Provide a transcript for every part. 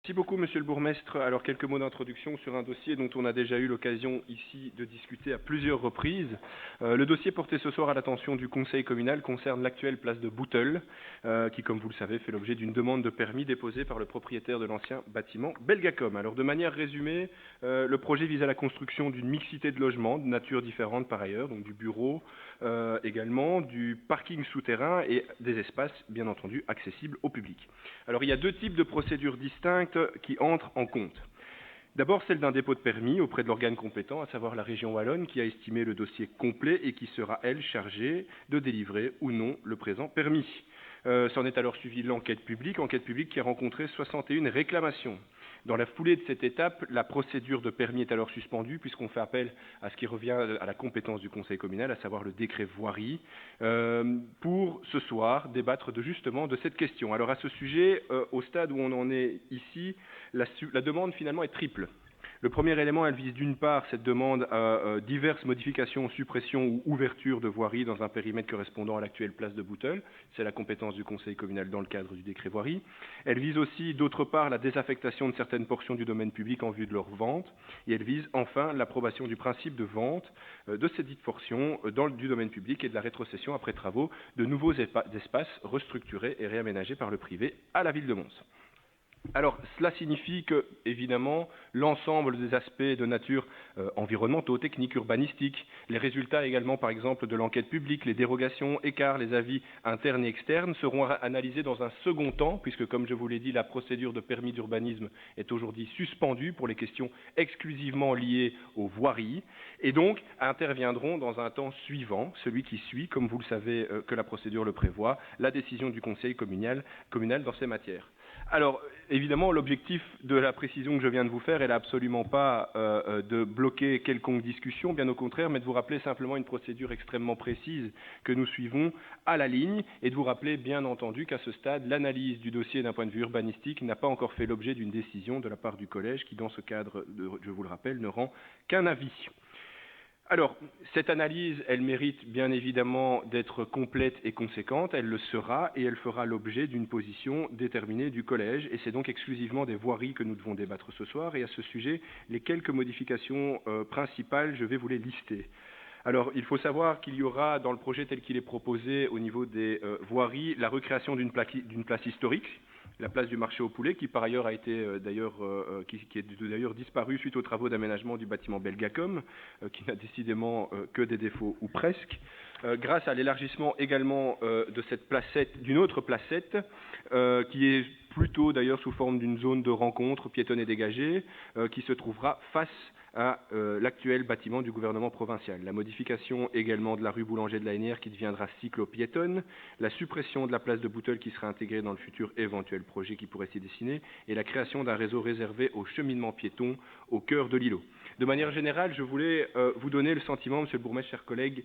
Merci beaucoup, Monsieur le Bourgmestre. Alors, quelques mots d'introduction sur un dossier dont on a déjà eu l'occasion ici de discuter à plusieurs reprises. Le dossier porté ce soir à l'attention du Conseil communal concerne l'actuelle place de Bouteul, qui, comme vous le savez, fait l'objet d'une demande de permis déposée par le propriétaire de l'ancien bâtiment Belgacom. Alors, de manière résumée, le projet vise à la construction d'une mixité de logements, de nature différente par ailleurs, donc du bureau également, du parking souterrain et des espaces, bien entendu, accessibles au public. Alors, il y a deux types de procédures distinctes qui entrent en compte. D'abord, celle d'un dépôt de permis auprès de l'organe compétent, à savoir la région wallonne, qui a estimé le dossier complet et qui sera, elle, chargée de délivrer ou non le présent permis. S'en est alors suivi l'enquête publique qui a rencontré 61 réclamations. Dans la foulée de cette étape, la procédure de permis est alors suspendue puisqu'on fait appel à ce qui revient à la compétence du Conseil communal, à savoir le décret voirie, pour ce soir débattre justement de cette question. Alors à ce sujet, au stade où on en est ici, la demande finalement est triple. Le premier élément, elle vise d'une part cette demande à diverses modifications, suppressions ou ouvertures de voiries dans un périmètre correspondant à l'actuelle place de Bouteul. C'est la compétence du Conseil communal dans le cadre du décret voirie. Elle vise aussi, d'autre part, la désaffectation de certaines portions du domaine public en vue de leur vente. Et elle vise enfin l'approbation du principe de vente de ces dites portions du domaine public et de la rétrocession après travaux de nouveaux espaces restructurés et réaménagés par le privé à la ville de Mons. Alors, cela signifie que, évidemment, l'ensemble des aspects de nature environnementaux, techniques, urbanistiques, les résultats également, par exemple, de l'enquête publique, les dérogations, écarts, les avis internes et externes seront analysés dans un second temps, puisque, comme je vous l'ai dit, la procédure de permis d'urbanisme est aujourd'hui suspendue pour les questions exclusivement liées aux voiries, et donc interviendront dans un temps suivant, celui qui suit, comme vous le savez que la procédure le prévoit, la décision du Conseil communal dans ces matières. Alors, évidemment, l'objectif de la précision que je viens de vous faire, elle n'est absolument pas de bloquer quelconque discussion, bien au contraire, mais de vous rappeler simplement une procédure extrêmement précise que nous suivons à la ligne et de vous rappeler, bien entendu, qu'à ce stade, l'analyse du dossier d'un point de vue urbanistique n'a pas encore fait l'objet d'une décision de la part du Collège qui, dans ce cadre, je vous le rappelle, ne rend qu'un avis. Alors, cette analyse, elle mérite bien évidemment d'être complète et conséquente, elle le sera et elle fera l'objet d'une position déterminée du Collège et c'est donc exclusivement des voiries que nous devons débattre ce soir et à ce sujet, les quelques modifications principales, je vais vous les lister. Alors, il faut savoir qu'il y aura dans le projet tel qu'il est proposé au niveau des voiries la recréation d'une place historique, la place du marché au poulet, qui par ailleurs a été qui est d'ailleurs disparue suite aux travaux d'aménagement du bâtiment Belgacom, qui n'a décidément que des défauts ou presque, grâce à l'élargissement également de cette placette, d'une autre placette, qui est plutôt d'ailleurs sous forme d'une zone de rencontre piétonne et dégagée, qui se trouvera face à l'actuel bâtiment du gouvernement provincial. La modification également de la rue Boulanger de la Hainière qui deviendra cyclo-piétonne, la suppression de la place de Bouteul qui sera intégrée dans le futur éventuel projet qui pourrait s'y dessiner, et la création d'un réseau réservé au cheminement piéton au cœur de l'îlot. De manière générale, je voulais vous donner le sentiment, Monsieur le Bourgmestre, chers collègues,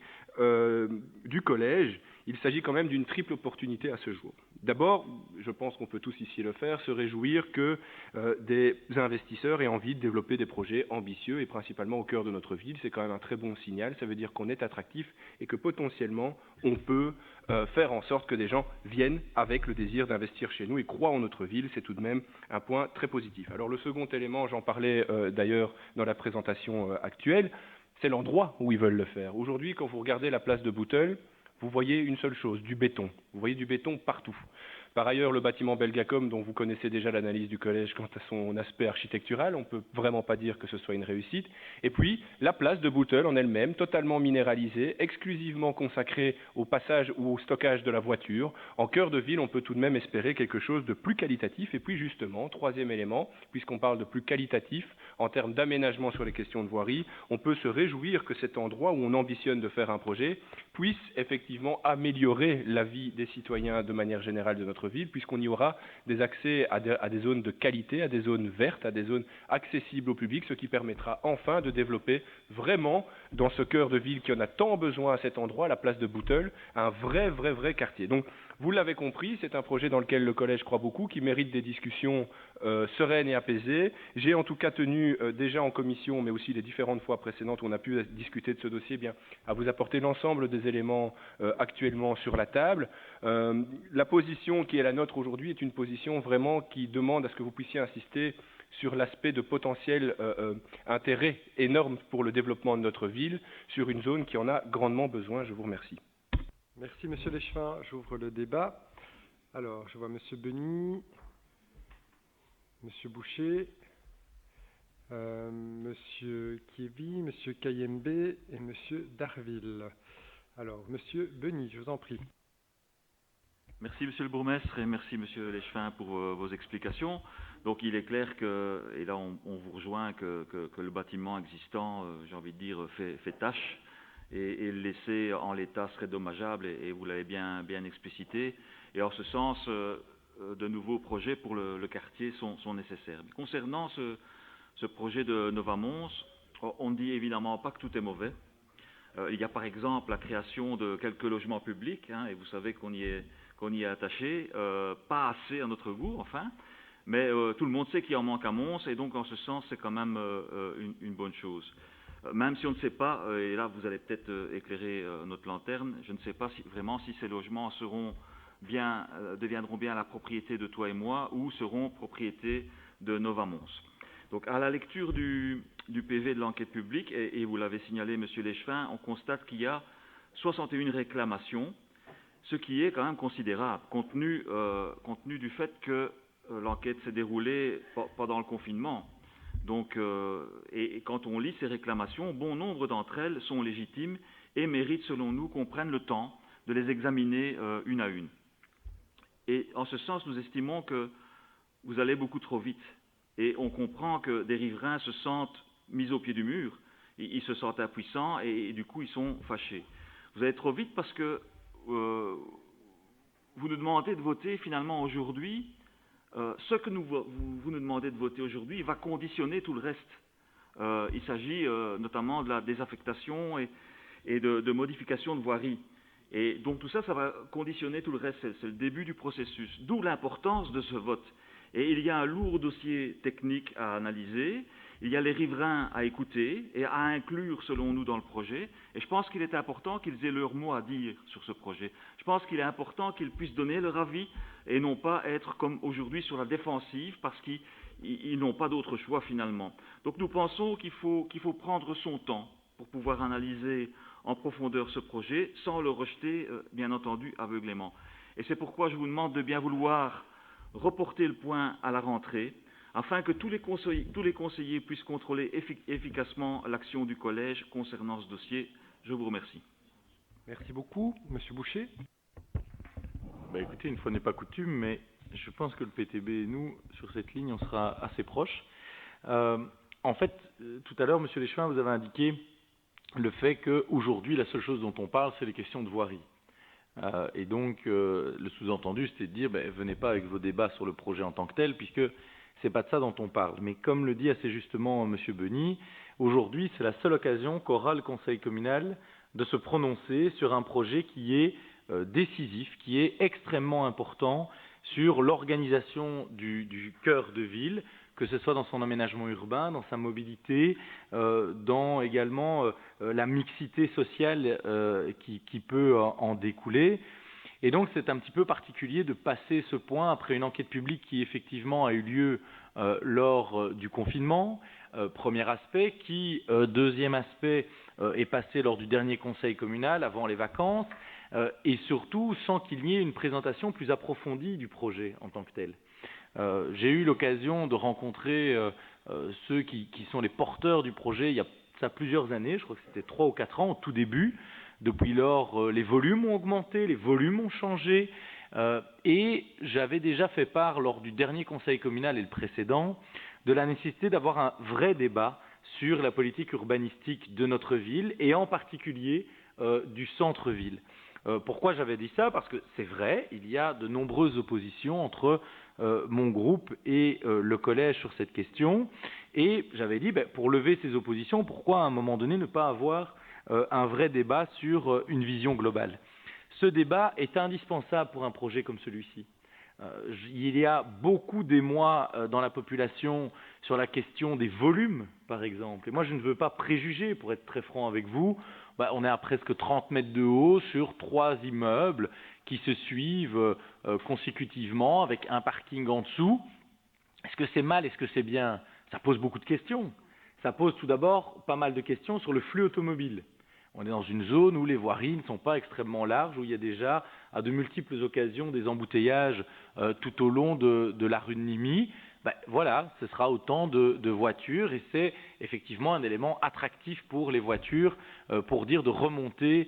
du Collège. Il s'agit quand même d'une triple opportunité à ce jour. D'abord, je pense qu'on peut tous ici le faire, se réjouir que des investisseurs aient envie de développer des projets ambitieux et principalement au cœur de notre ville. C'est quand même un très bon signal. Ça veut dire qu'on est attractif et que potentiellement on peut faire en sorte que des gens viennent avec le désir d'investir chez nous et croient en notre ville. C'est tout de même un point très positif. Alors le second élément, j'en parlais d'ailleurs dans la présentation actuelle, c'est l'endroit où ils veulent le faire. Aujourd'hui, quand vous regardez la place de Bouteul, vous voyez une seule chose, du béton. Vous voyez du béton partout. Par ailleurs, le bâtiment Belgacom, dont vous connaissez déjà l'analyse du Collège quant à son aspect architectural, on ne peut vraiment pas dire que ce soit une réussite. Et puis, la place de Bouteul en elle-même, totalement minéralisée, exclusivement consacrée au passage ou au stockage de la voiture. En cœur de ville, on peut tout de même espérer quelque chose de plus qualitatif. Et puis justement, troisième élément, puisqu'on parle de plus qualitatif, en termes d'aménagement sur les questions de voirie, on peut se réjouir que cet endroit où on ambitionne de faire un projet puisse effectivement améliorer la vie des citoyens de manière générale de notre ville, puisqu'on y aura des accès à des zones de qualité, à des zones vertes, à des zones accessibles au public, ce qui permettra enfin de développer vraiment, dans ce cœur de ville qui en a tant besoin à cet endroit, la place de Bouteul, un vrai quartier. Donc, Vous l'avez compris, c'est un projet dans lequel le collège croit beaucoup, qui mérite des discussions sereines et apaisées. J'ai en tout cas tenu déjà en commission, mais aussi les différentes fois précédentes où on a pu discuter de ce dossier, bien à vous apporter l'ensemble des éléments actuellement sur la table. La position qui est la nôtre aujourd'hui est une position vraiment qui demande à ce que vous puissiez insister sur l'aspect de potentiel intérêt énorme pour le développement de notre ville, sur une zone qui en a grandement besoin. Je vous remercie. Merci Monsieur Leschevin. J'ouvre le débat. Alors, je vois Monsieur Beny, Monsieur Boucher, Monsieur Kievi, Monsieur Kayembe et Monsieur Darville. Alors, Monsieur Beny, je vous en prie. Merci Monsieur le bourgmestre et merci Monsieur Leschevin pour vos explications. Donc il est clair que, et là on vous rejoint, que le bâtiment existant, j'ai envie de dire, fait tâche et le laisser en l'état serait dommageable et vous l'avez bien explicité. Et en ce sens, de nouveaux projets pour le quartier sont nécessaires. Mais concernant ce projet de Novamons, on ne dit évidemment pas que tout est mauvais. Il y a par exemple la création de quelques logements publics, et vous savez qu'on y est attaché, pas assez à notre goût, enfin, mais tout le monde sait qu'il en manque à Mons, et donc en ce sens, c'est quand même une bonne chose. Même si on ne sait pas, et là vous allez peut-être éclairer notre lanterne, je ne sais pas vraiment si ces logements deviendront bien la propriété de toi et moi, ou seront propriété de Novamons. Donc à la lecture du PV de l'enquête publique, et vous l'avez signalé, Monsieur Leschevin, on constate qu'il y a 61 réclamations, ce qui est quand même considérable, compte tenu du fait que l'enquête s'est déroulée pendant le confinement. Donc, et quand on lit ces réclamations, bon nombre d'entre elles sont légitimes et méritent, selon nous, qu'on prenne le temps de les examiner une à une. Et en ce sens, nous estimons que vous allez beaucoup trop vite. Et on comprend que des riverains se sentent mis au pied du mur, ils se sentent impuissants et du coup ils sont fâchés. Vous allez trop vite parce que vous nous demandez de voter finalement aujourd'hui. Ce que vous nous demandez de voter aujourd'hui va conditionner tout le reste. Il s'agit notamment de la désaffectation et de modification de voirie. Et donc tout ça, ça va conditionner tout le reste. C'est le début du processus. D'où l'importance de ce vote. Et il y a un lourd dossier technique à analyser, il y a les riverains à écouter et à inclure selon nous dans le projet. Et je pense qu'il est important qu'ils aient leur mot à dire sur ce projet. Je pense qu'il est important qu'ils puissent donner leur avis et non pas être comme aujourd'hui sur la défensive parce qu'ils n'ont pas d'autre choix finalement. Donc nous pensons qu'il faut prendre son temps pour pouvoir analyser en profondeur ce projet sans le rejeter bien entendu aveuglément. Et c'est pourquoi je vous demande de bien vouloir reporter le point à la rentrée, afin que tous les conseillers puissent contrôler efficacement l'action du collège concernant ce dossier. Je vous remercie. Merci beaucoup. Monsieur Boucher. Écoutez, une fois n'est pas coutume, mais je pense que le PTB et nous, sur cette ligne, on sera assez proches. En fait, tout à l'heure, Monsieur Leschevin, vous avez indiqué le fait qu'aujourd'hui, la seule chose dont on parle, c'est les questions de voirie. Et donc, le sous-entendu, c'était de dire, venez pas avec vos débats sur le projet en tant que tel, puisque c'est pas de ça dont on parle. Mais comme le dit assez justement Monsieur Beny, aujourd'hui, c'est la seule occasion qu'aura le Conseil communal de se prononcer sur un projet qui est décisif, qui est extrêmement important sur l'organisation du cœur de ville, que ce soit dans son aménagement urbain, dans sa mobilité, dans également la mixité sociale qui peut en découler. Et donc c'est un petit peu particulier de passer ce point après une enquête publique qui effectivement a eu lieu lors du confinement, premier aspect, qui, deuxième aspect, est passé lors du dernier conseil communal avant les vacances, et surtout sans qu'il y ait une présentation plus approfondie du projet en tant que tel. J'ai eu l'occasion de rencontrer ceux qui sont les porteurs du projet il y a ça plusieurs années, je crois que c'était 3 ou 4 ans au tout début. Depuis lors, les volumes ont augmenté, les volumes ont changé, et j'avais déjà fait part lors du dernier conseil communal et le précédent de la nécessité d'avoir un vrai débat sur la politique urbanistique de notre ville et en particulier du centre-ville. Pourquoi j'avais dit ça? Parce que c'est vrai, il y a de nombreuses oppositions entre mon groupe et le collège sur cette question, et j'avais dit, pour lever ces oppositions, pourquoi à un moment donné ne pas avoir un vrai débat sur une vision globale? ce débat est indispensable pour un projet comme celui-ci. Il y a beaucoup d'émoi dans la population sur la question des volumes, par exemple. Et moi, je ne veux pas préjuger, pour être très franc avec vous, on est à presque 30 mètres de haut sur 3 immeubles qui se suivent consécutivement avec un parking en dessous. Est-ce que c'est mal? Est-ce que c'est bien? Ça pose beaucoup de questions. Ça pose tout d'abord pas mal de questions sur le flux automobile. On est dans une zone où les voiries ne sont pas extrêmement larges, où il y a déjà à de multiples occasions des embouteillages tout au long de la rue de Nimy. Voilà, ce sera autant de voitures et c'est effectivement un élément attractif pour les voitures pour dire de remonter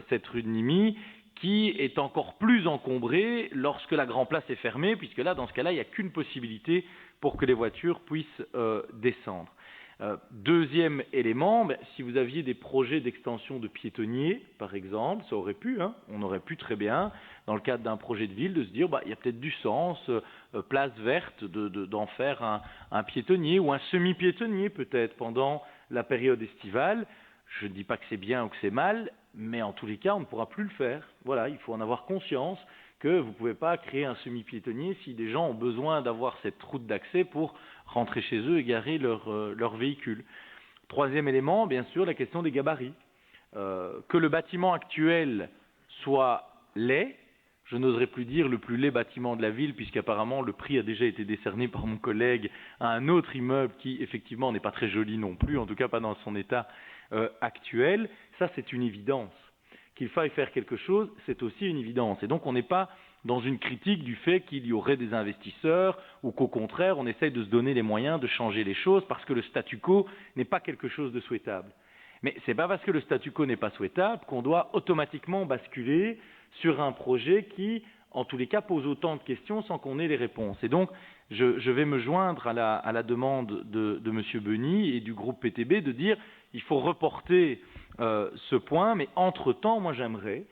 cette rue de Nimy qui est encore plus encombrée lorsque la Grand Place est fermée, puisque là, dans ce cas-là, il n'y a qu'une possibilité pour que les voitures puissent descendre. Deuxième élément, si vous aviez des projets d'extension de piétonniers, par exemple, ça aurait pu, on aurait pu très bien, dans le cadre d'un projet de ville, de se dire, il y a peut-être du sens, place verte, d'en faire un piétonnier ou un semi-piétonnier peut-être pendant la période estivale. Je ne dis pas que c'est bien ou que c'est mal, mais en tous les cas, on ne pourra plus le faire. Voilà, il faut en avoir conscience que vous ne pouvez pas créer un semi-piétonnier si des gens ont besoin d'avoir cette route d'accès pour rentrer chez eux et garer leur véhicule. Troisième élément, bien sûr, la question des gabarits. Que le bâtiment actuel soit laid, je n'oserais plus dire le plus laid bâtiment de la ville, puisqu'apparemment le prix a déjà été décerné par mon collègue à un autre immeuble qui, effectivement, n'est pas très joli non plus, en tout cas pas dans son état actuel. Ça, c'est une évidence. Qu'il faille faire quelque chose, c'est aussi une évidence. Et donc, on n'est pas dans une critique du fait qu'il y aurait des investisseurs ou qu'au contraire, on essaye de se donner les moyens de changer les choses parce que le statu quo n'est pas quelque chose de souhaitable. Mais ce n'est pas parce que le statu quo n'est pas souhaitable qu'on doit automatiquement basculer sur un projet qui, en tous les cas, pose autant de questions sans qu'on ait les réponses. Et donc, je vais me joindre à la demande de M. Beny et du groupe PTB de dire il faut reporter ce point, mais entre-temps, moi j'aimerais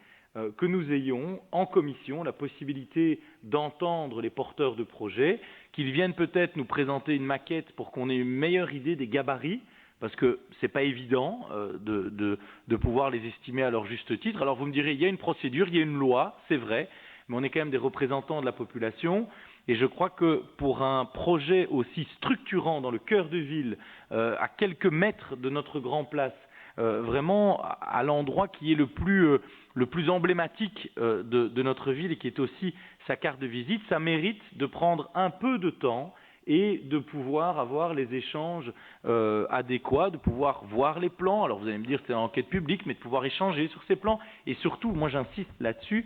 que nous ayons en commission la possibilité d'entendre les porteurs de projets, qu'ils viennent peut-être nous présenter une maquette pour qu'on ait une meilleure idée des gabarits, parce que ce n'est pas évident de pouvoir les estimer à leur juste titre. Alors vous me direz, il y a une procédure, il y a une loi, c'est vrai, mais on est quand même des représentants de la population, et je crois que pour un projet aussi structurant dans le cœur de ville, à quelques mètres de notre Grand Place, vraiment à l'endroit qui est le plus emblématique de notre ville et qui est aussi sa carte de visite, ça mérite de prendre un peu de temps et de pouvoir avoir les échanges adéquats, de pouvoir voir les plans. Alors vous allez me dire c'est une enquête publique, mais de pouvoir échanger sur ces plans. Et surtout, moi j'insiste là-dessus,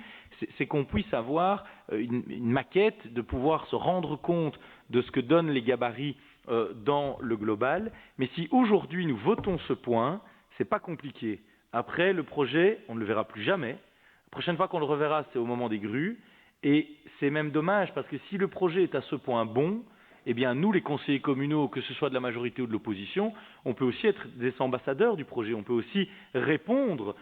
c'est qu'on puisse avoir une maquette, de pouvoir se rendre compte de ce que donnent les gabarits dans le global. Mais si aujourd'hui nous votons ce point, c'est pas compliqué. Après, le projet, on ne le verra plus jamais. La prochaine fois qu'on le reverra, c'est au moment des grues. Et c'est même dommage, parce que si le projet est à ce point bon, eh bien, nous, les conseillers communaux, que ce soit de la majorité ou de l'opposition, on peut aussi être des ambassadeurs du projet. On peut aussi répondre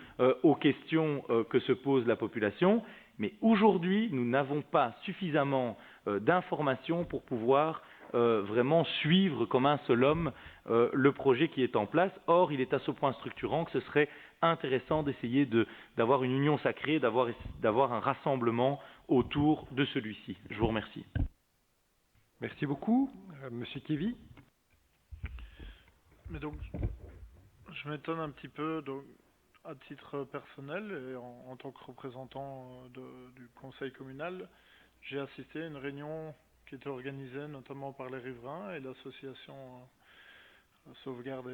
aux questions que se pose la population. Mais aujourd'hui, nous n'avons pas suffisamment d'informations pour pouvoir vraiment suivre comme un seul homme le projet qui est en place. Or, il est à ce point structurant que ce serait intéressant d'essayer d'avoir une union sacrée, d'avoir un rassemblement autour de celui-ci. Je vous remercie. Merci beaucoup. Monsieur Kévy. Mais donc, je m'étonne un petit peu, donc, à titre personnel et en tant que représentant du conseil communal, j'ai assisté à une réunion qui était organisée notamment par les riverains et l'association sauvegarde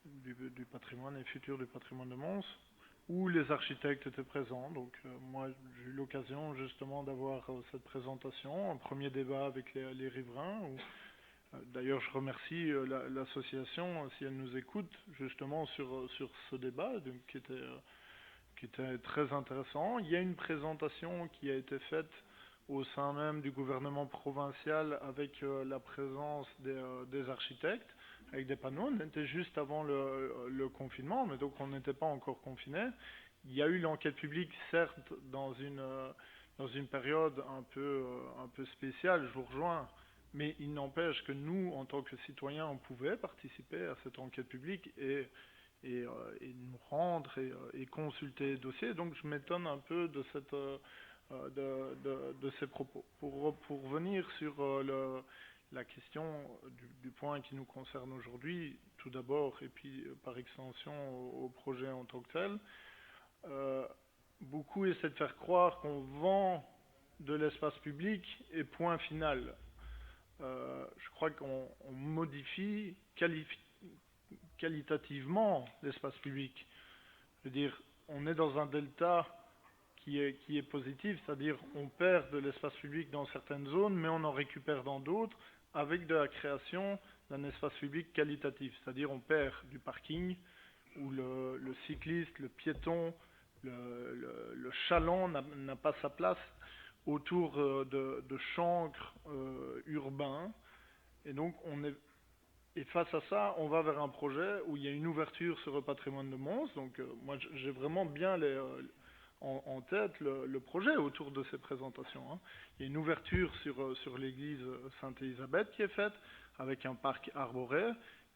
du patrimoine et futur du patrimoine de Mons, où les architectes étaient présents. Donc moi j'ai eu l'occasion justement d'avoir cette présentation, un premier débat avec les riverains. D'ailleurs je remercie l'association si elle nous écoute justement sur ce débat donc, qui était très intéressant. Il y a une présentation qui a été faite au sein même du gouvernement provincial avec la présence des architectes, avec des panneaux. On était juste avant le confinement, mais donc on n'était pas encore confinés. Il y a eu l'enquête publique, certes, dans une période un peu spéciale, je vous rejoins, mais il n'empêche que nous, en tant que citoyens, on pouvait participer à cette enquête publique et nous rendre et consulter les dossiers. Donc je m'étonne un peu de ces propos. Pour venir sur la question du point qui nous concerne aujourd'hui, tout d'abord, et puis par extension au projet en tant que tel, beaucoup essaient de faire croire qu'on vend de l'espace public et point final. Je crois qu'on modifie qualitativement l'espace public. Je veux dire, on est dans un delta qui est positif, c'est-à-dire on perd de l'espace public dans certaines zones, mais on en récupère dans d'autres avec de la création d'un espace public qualitatif. C'est-à-dire on perd du parking où le cycliste, le piéton, le chaland n'a pas sa place autour de chancres urbains. Et donc et face à ça, on va vers un projet où il y a une ouverture sur le patrimoine de Mons. Donc moi j'ai vraiment bien en tête le projet autour de ces présentations. Il y a une ouverture sur l'église Sainte-Élisabeth qui est faite avec un parc arboré.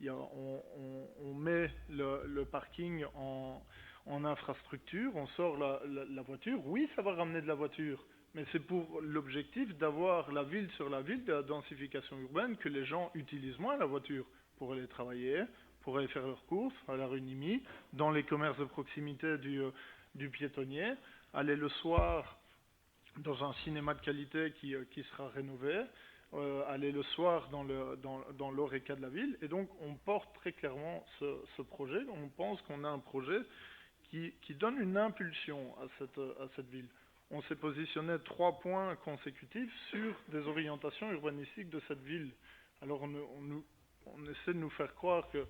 On met le parking en infrastructure, on sort la voiture. Oui, ça va ramener de la voiture, mais c'est pour l'objectif d'avoir la ville sur la ville, de la densification urbaine, que les gens utilisent moins la voiture pour aller travailler, pour aller faire leurs courses à la rue Nimi, dans les commerces de proximité du piétonnier, aller le soir dans un cinéma de qualité qui sera rénové, aller le soir dans l'oreca de la ville. Et donc on porte très clairement ce projet. On pense qu'on a un projet qui donne une impulsion à cette ville. On s'est positionné 3 points consécutifs sur des orientations urbanistiques de cette ville. Alors on essaie de nous faire croire que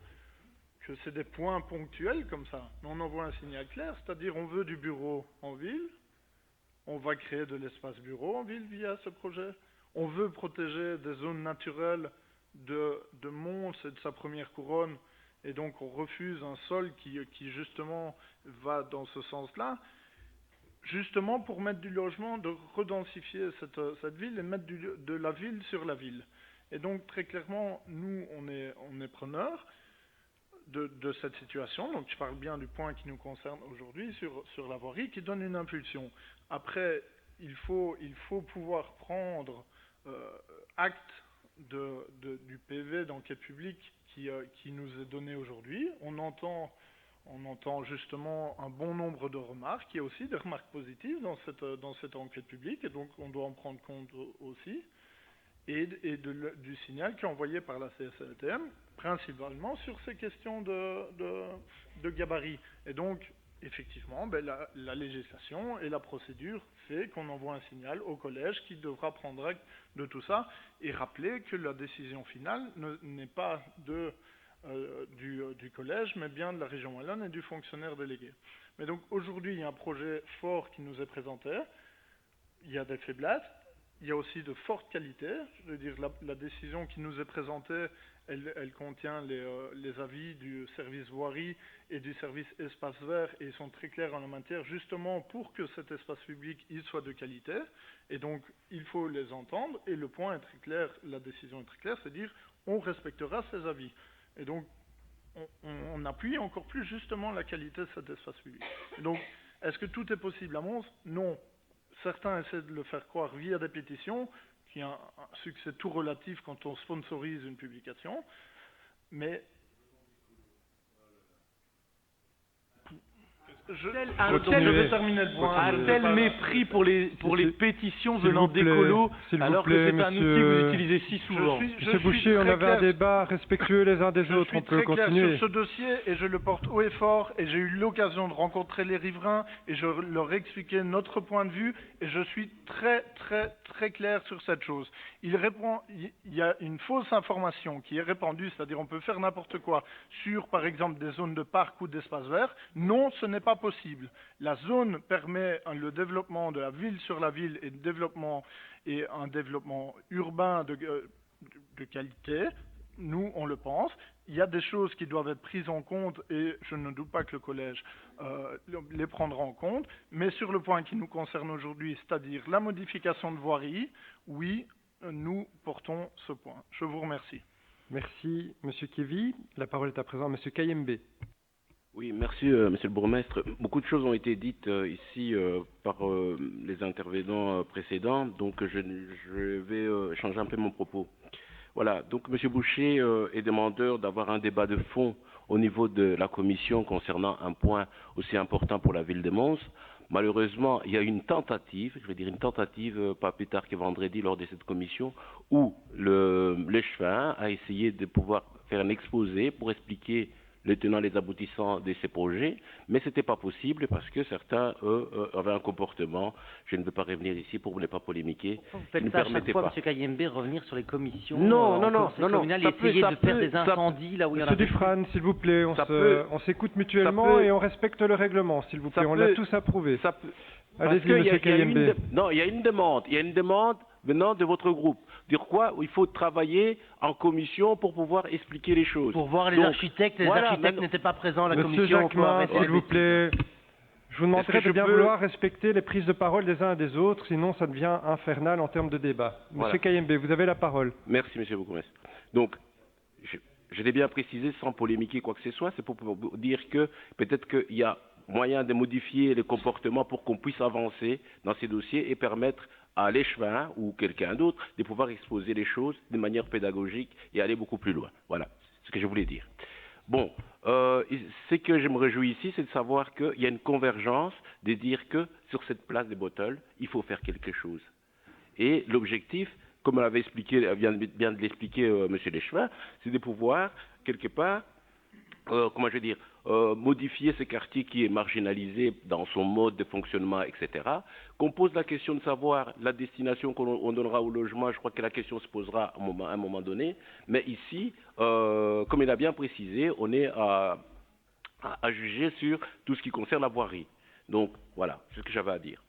c'est des points ponctuels comme ça, mais on envoie un signal clair, c'est-à-dire on veut du bureau en ville, on va créer de l'espace bureau en ville via ce projet, on veut protéger des zones naturelles de Mons et de sa première couronne, et donc on refuse un sol qui justement va dans ce sens-là, justement pour mettre du logement, de redensifier cette ville et mettre de la ville sur la ville. Et donc très clairement, nous on est preneurs de cette situation. Donc je parle bien du point qui nous concerne aujourd'hui sur la voirie, qui donne une impulsion. Après, il faut pouvoir prendre acte du PV d'enquête publique qui nous est donné aujourd'hui. On entend justement un bon nombre de remarques. Il y a aussi des remarques positives dans cette enquête publique, et donc on doit en prendre compte aussi. Et du signal qui est envoyé par la CSLTM, principalement sur ces questions de gabarit. Et donc, effectivement, la législation et la procédure fait qu'on envoie un signal au collège qui devra prendre acte de tout ça et rappeler que la décision finale n'est pas du collège, mais bien de la région wallonne et du fonctionnaire délégué. Mais donc, aujourd'hui, il y a un projet fort qui nous est présenté. Il y a des faiblesses. Il y a aussi de fortes qualités. Je veux dire, la décision qui nous est présentée, elle contient les avis du service voirie et du service espace vert, et ils sont très clairs en la matière, justement pour que cet espace public il soit de qualité. Et donc, il faut les entendre. Et le point est très clair, la décision est très claire, c'est dire on respectera ces avis. Et donc, on appuie encore plus justement la qualité de cet espace public. Et donc, est-ce que tout est possible à Mons? Non. Certains essaient de le faire croire via des pétitions, qui a un succès tout relatif quand on sponsorise une publication, mais je vais terminer le point. Un tel mépris pour les pétitions venant d'écolos, alors que c'est un outil que vous utilisez si souvent. Monsieur Boucher, on avait un débat respectueux les uns des autres, on peut continuer. Je suis très clair sur ce dossier et je le porte haut et fort, et j'ai eu l'occasion de rencontrer les riverains et je leur ai expliqué notre point de vue, et je suis très très très clair sur cette chose. Il y a une fausse information qui est répandue, c'est-à-dire on peut faire n'importe quoi sur par exemple des zones de parc ou d'espaces verts. Non, ce n'est pas possible. La zone permet le développement de la ville sur la ville et un développement urbain de qualité. Nous, on le pense. Il y a des choses qui doivent être prises en compte et je ne doute pas que le collège les prendra en compte. Mais sur le point qui nous concerne aujourd'hui, c'est-à-dire la modification de voirie, oui, nous portons ce point. Je vous remercie. Merci, Monsieur Kévy. La parole est à présent à Monsieur Kayembe. Oui, merci, monsieur le bourgmestre. Beaucoup de choses ont été dites ici par les intervenants précédents, donc je vais changer un peu mon propos. Voilà, donc monsieur Boucher est demandeur d'avoir un débat de fond au niveau de la commission concernant un point aussi important pour la ville de Mons. Malheureusement, il y a une tentative, je vais dire une tentative, pas plus tard que vendredi lors de cette commission, où l'échevin a essayé de pouvoir faire un exposé pour expliquer les tenants, les aboutissants de ces projets, mais ce n'était pas possible parce que certains, eux, avaient un comportement, je ne veux pas revenir ici pour ne pas polémiquer, Vous qui ne faites ça à chaque permettait fois, pas. Monsieur Kayembe, revenir sur les commissions Non, communales et essayer de faire des incendies là où il y en a. Monsieur Dufresne, s'il vous plaît, on s'écoute mutuellement et on respecte le règlement, s'il vous plaît. On l'a tous approuvé. Allez-y, Monsieur Kayembe. Non, il y a une demande venant de votre groupe. Dire quoi? Il faut travailler en commission pour pouvoir expliquer les choses. Pour voir les architectes, architectes n'étaient pas présents à la commission. Monsieur Jacquemin, s'il vous plaît, je vous demanderai de bien vouloir respecter les prises de parole des uns et des autres, sinon ça devient infernal en termes de débat. Monsieur Kayembe, vous avez la parole. Merci, monsieur le bourgmestre. Donc, je l'ai bien précisé sans polémiquer quoi que ce soit, c'est pour dire que peut-être qu'il y a moyen de modifier les comportements pour qu'on puisse avancer dans ces dossiers et permettre à l'échevin ou quelqu'un d'autre de pouvoir exposer les choses de manière pédagogique et aller beaucoup plus loin. Voilà ce que je voulais dire. Bon, ce que je me réjouis ici, c'est de savoir qu'il y a une convergence de dire que sur cette place des Bottles, il faut faire quelque chose. Et l'objectif, comme l'avait expliqué, vient de l'expliquer monsieur l'échevin, c'est de pouvoir, quelque part, modifier ce quartier qui est marginalisé dans son mode de fonctionnement, etc. Qu'on pose la question de savoir la destination qu'on donnera au logement, je crois que la question se posera à un moment donné. Mais ici, comme il a bien précisé, on est à juger sur tout ce qui concerne la voirie. Donc voilà, c'est ce que j'avais à dire.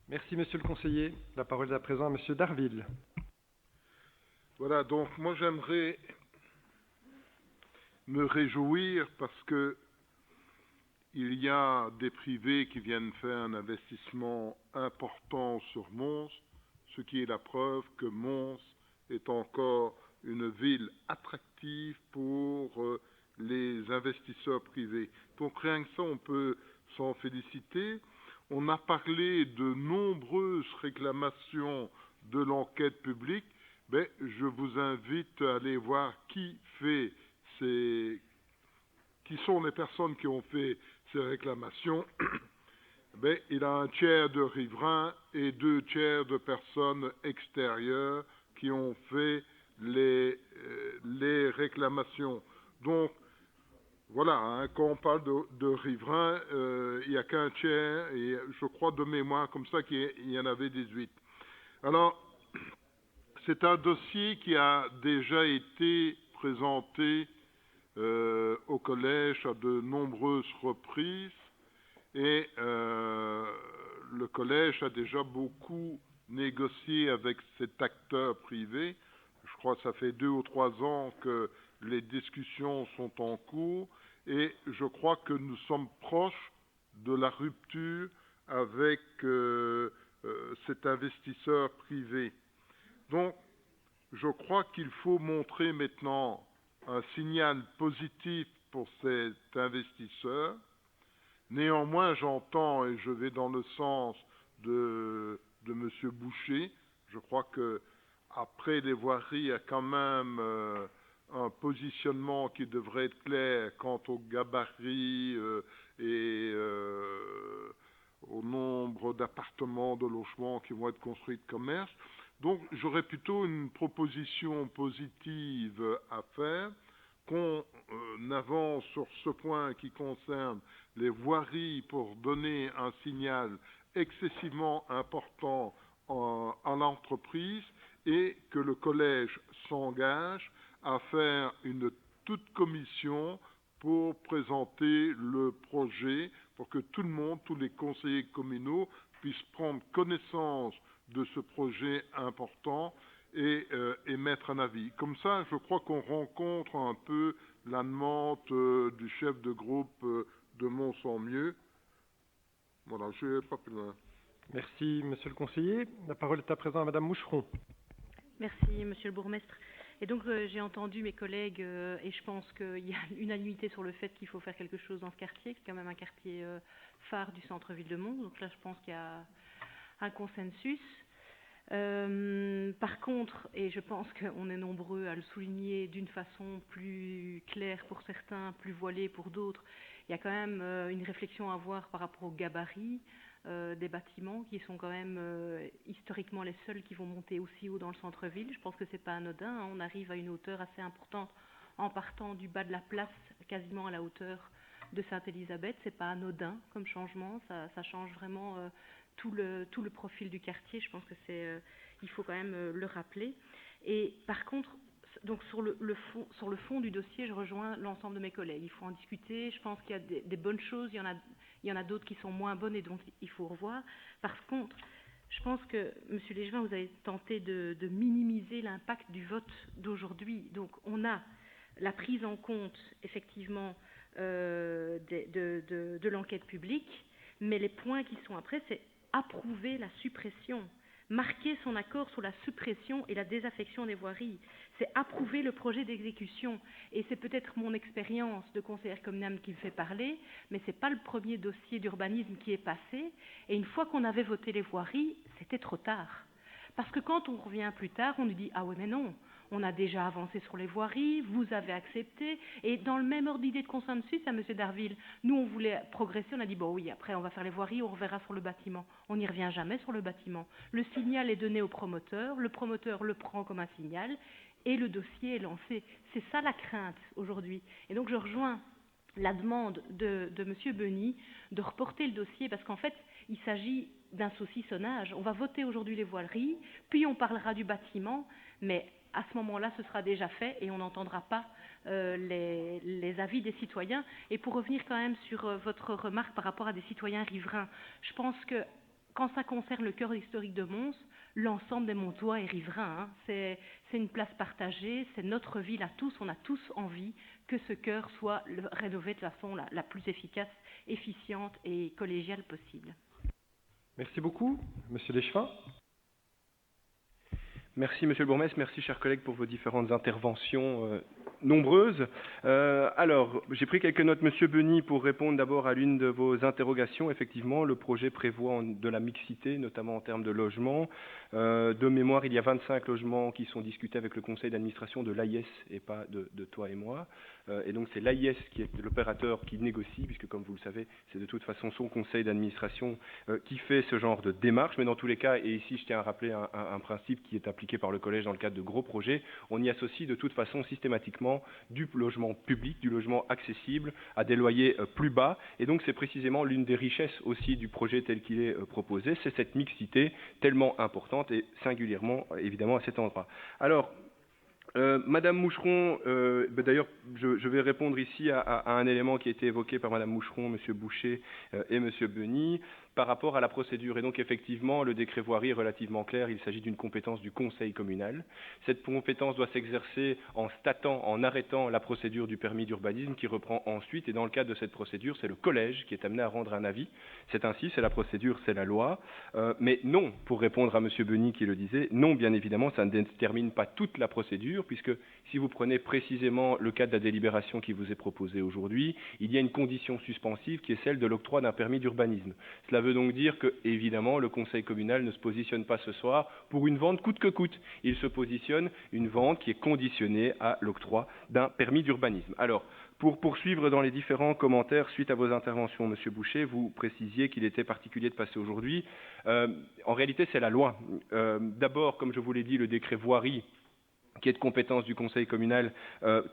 Merci, monsieur le conseiller. La parole est à présent à monsieur Darville. Voilà, donc moi j'aimerais me réjouir parce que il y a des privés qui viennent faire un investissement important sur Mons, ce qui est la preuve que Mons est encore une ville attractive pour les investisseurs privés. Donc rien que ça, on peut s'en féliciter. On a parlé de nombreuses réclamations de l'enquête publique. Ben, je vous invite à aller voir qui sont les personnes qui ont fait ces réclamations. Ben, il a un tiers de riverains et 2 tiers de personnes extérieures qui ont fait les réclamations. Donc, voilà, hein, quand on parle de riverains, il n'y a qu'un tiers, et je crois de mémoire comme ça qu'il y en avait 18. Alors, c'est un dossier qui a déjà été présenté au collège à de nombreuses reprises et le collège a déjà beaucoup négocié avec cet acteur privé. Je crois que ça fait 2 ou 3 ans que les discussions sont en cours et je crois que nous sommes proches de la rupture avec cet investisseur privé. Donc, je crois qu'il faut montrer maintenant un signal positif pour cet investisseur. Néanmoins, j'entends et je vais dans le sens de M. Boucher. Je crois que après les voiries, il y a quand même un positionnement qui devrait être clair quant au gabarit et au nombre d'appartements, de logements qui vont être construits de commerce. Donc, j'aurais plutôt une proposition positive à faire, qu'on avance sur ce point qui concerne les voiries pour donner un signal excessivement important à l'entreprise et que le collège s'engage à faire une toute commission pour présenter le projet, pour que tout le monde, tous les conseillers communaux puissent prendre connaissance de ce projet important et émettre un avis. Comme ça, je crois qu'on rencontre un peu la demande du chef de groupe de Mons-en-Mieux. Voilà, je ne vais pas plus loin. Merci, monsieur le conseiller. La parole est à présent à madame Moucheron. Merci, monsieur le bourgmestre. Et donc j'ai entendu mes collègues et je pense qu'il y a unanimité sur le fait qu'il faut faire quelque chose dans ce quartier, qui est quand même un quartier phare du centre-ville de Mons. Donc là, je pense qu'il y a un consensus. Par contre, et je pense qu'on est nombreux à le souligner d'une façon plus claire pour certains, plus voilée pour d'autres, il y a quand même une réflexion à avoir par rapport au gabarit des bâtiments qui sont quand même historiquement les seuls qui vont monter aussi haut dans le centre-ville. Je pense que c'est pas anodin, hein. On arrive à une hauteur assez importante en partant du bas de la place, quasiment à la hauteur de Sainte-Élisabeth. C'est pas anodin comme changement, ça change vraiment tout le profil du quartier. Je pense que il faut quand même le rappeler. Et par contre, donc sur le fond du dossier, je rejoins l'ensemble de mes collègues. Il faut en discuter. Je pense qu'il y a des bonnes choses. Il y en a d'autres qui sont moins bonnes et dont il faut revoir. Par contre, je pense que, Monsieur Léchevin, vous avez tenté de minimiser l'impact du vote d'aujourd'hui. Donc, on a la prise en compte, effectivement, de l'enquête publique, mais les points qui sont après, c'est approuver la suppression, marquer son accord sur la suppression et la désaffection des voiries. C'est approuver le projet d'exécution. Et c'est peut-être mon expérience de conseillère communale qui me fait parler, mais ce n'est pas le premier dossier d'urbanisme qui est passé. Et une fois qu'on avait voté les voiries, c'était trop tard. Parce que quand on revient plus tard, on nous dit « Ah ouais, mais non, on a déjà avancé sur les voiries, vous avez accepté. » Et dans le même ordre d'idée de consensus, à M. Darville, nous, on voulait progresser, on a dit « Bon oui, après, on va faire les voiries, on reverra sur le bâtiment. » On n'y revient jamais sur le bâtiment. Le signal est donné au promoteur, le promoteur le prend comme un signal, et le dossier est lancé. C'est ça la crainte aujourd'hui. Et donc, je rejoins la demande de M. Beny de reporter le dossier, parce qu'en fait, il s'agit d'un saucissonnage. On va voter aujourd'hui les voiries, puis on parlera du bâtiment, mais à ce moment-là, ce sera déjà fait et on n'entendra pas les avis des citoyens. Et pour revenir quand même sur votre remarque par rapport à des citoyens riverains, je pense que quand ça concerne le cœur historique de Mons, l'ensemble des Montois est riverain. Hein. C'est une place partagée, c'est notre ville à tous. On a tous envie que ce cœur soit rénové de façon la plus efficace, efficiente et collégiale possible. Merci beaucoup. Monsieur Léchevin. Merci, Monsieur le Bourgmestre. Merci, chers collègues, pour vos différentes interventions nombreuses. Alors, j'ai pris quelques notes, Monsieur Beny, pour répondre d'abord à l'une de vos interrogations. Effectivement, le projet prévoit de la mixité, notamment en termes de logement. De mémoire, il y a 25 logements qui sont discutés avec le conseil d'administration de l'AIS et pas de toi et moi. Et donc, c'est l'AIS qui est l'opérateur qui négocie, puisque, comme vous le savez, c'est de toute façon son conseil d'administration qui fait ce genre de démarche. Mais dans tous les cas, et ici, je tiens à rappeler un principe qui est appliqué par le collège dans le cadre de gros projets, on y associe de toute façon systématiquement du logement public, du logement accessible à des loyers plus bas. Et donc, c'est précisément l'une des richesses aussi du projet tel qu'il est proposé, c'est cette mixité tellement importante et singulièrement, évidemment, à cet endroit. Alors, Madame Moucheron, d'ailleurs, je vais répondre ici à un élément qui a été évoqué par Madame Moucheron, Monsieur Boucher et Monsieur Beny par rapport à la procédure. Et donc, effectivement, le décret voirie est relativement clair. Il s'agit d'une compétence du conseil communal. Cette compétence doit s'exercer en statant, en arrêtant la procédure du permis d'urbanisme qui reprend ensuite. Et dans le cadre de cette procédure, c'est le collège qui est amené à rendre un avis. C'est ainsi, c'est la procédure, c'est la loi. Mais non, pour répondre à Monsieur Beny qui le disait, non, bien évidemment, ça ne détermine pas toute la procédure, puisque si vous prenez précisément le cas de la délibération qui vous est proposée aujourd'hui, il y a une condition suspensive qui est celle de l'octroi d'un permis d'urbanisme. Cela veut donc dire que, évidemment, le conseil communal ne se positionne pas ce soir pour une vente coûte que coûte. Il se positionne une vente qui est conditionnée à l'octroi d'un permis d'urbanisme. Alors, pour poursuivre dans les différents commentaires suite à vos interventions, Monsieur Boucher, vous précisiez qu'il était particulier de passer aujourd'hui. En réalité, c'est la loi. D'abord, comme je vous l'ai dit, le décret voirie qui est de compétence du conseil communal,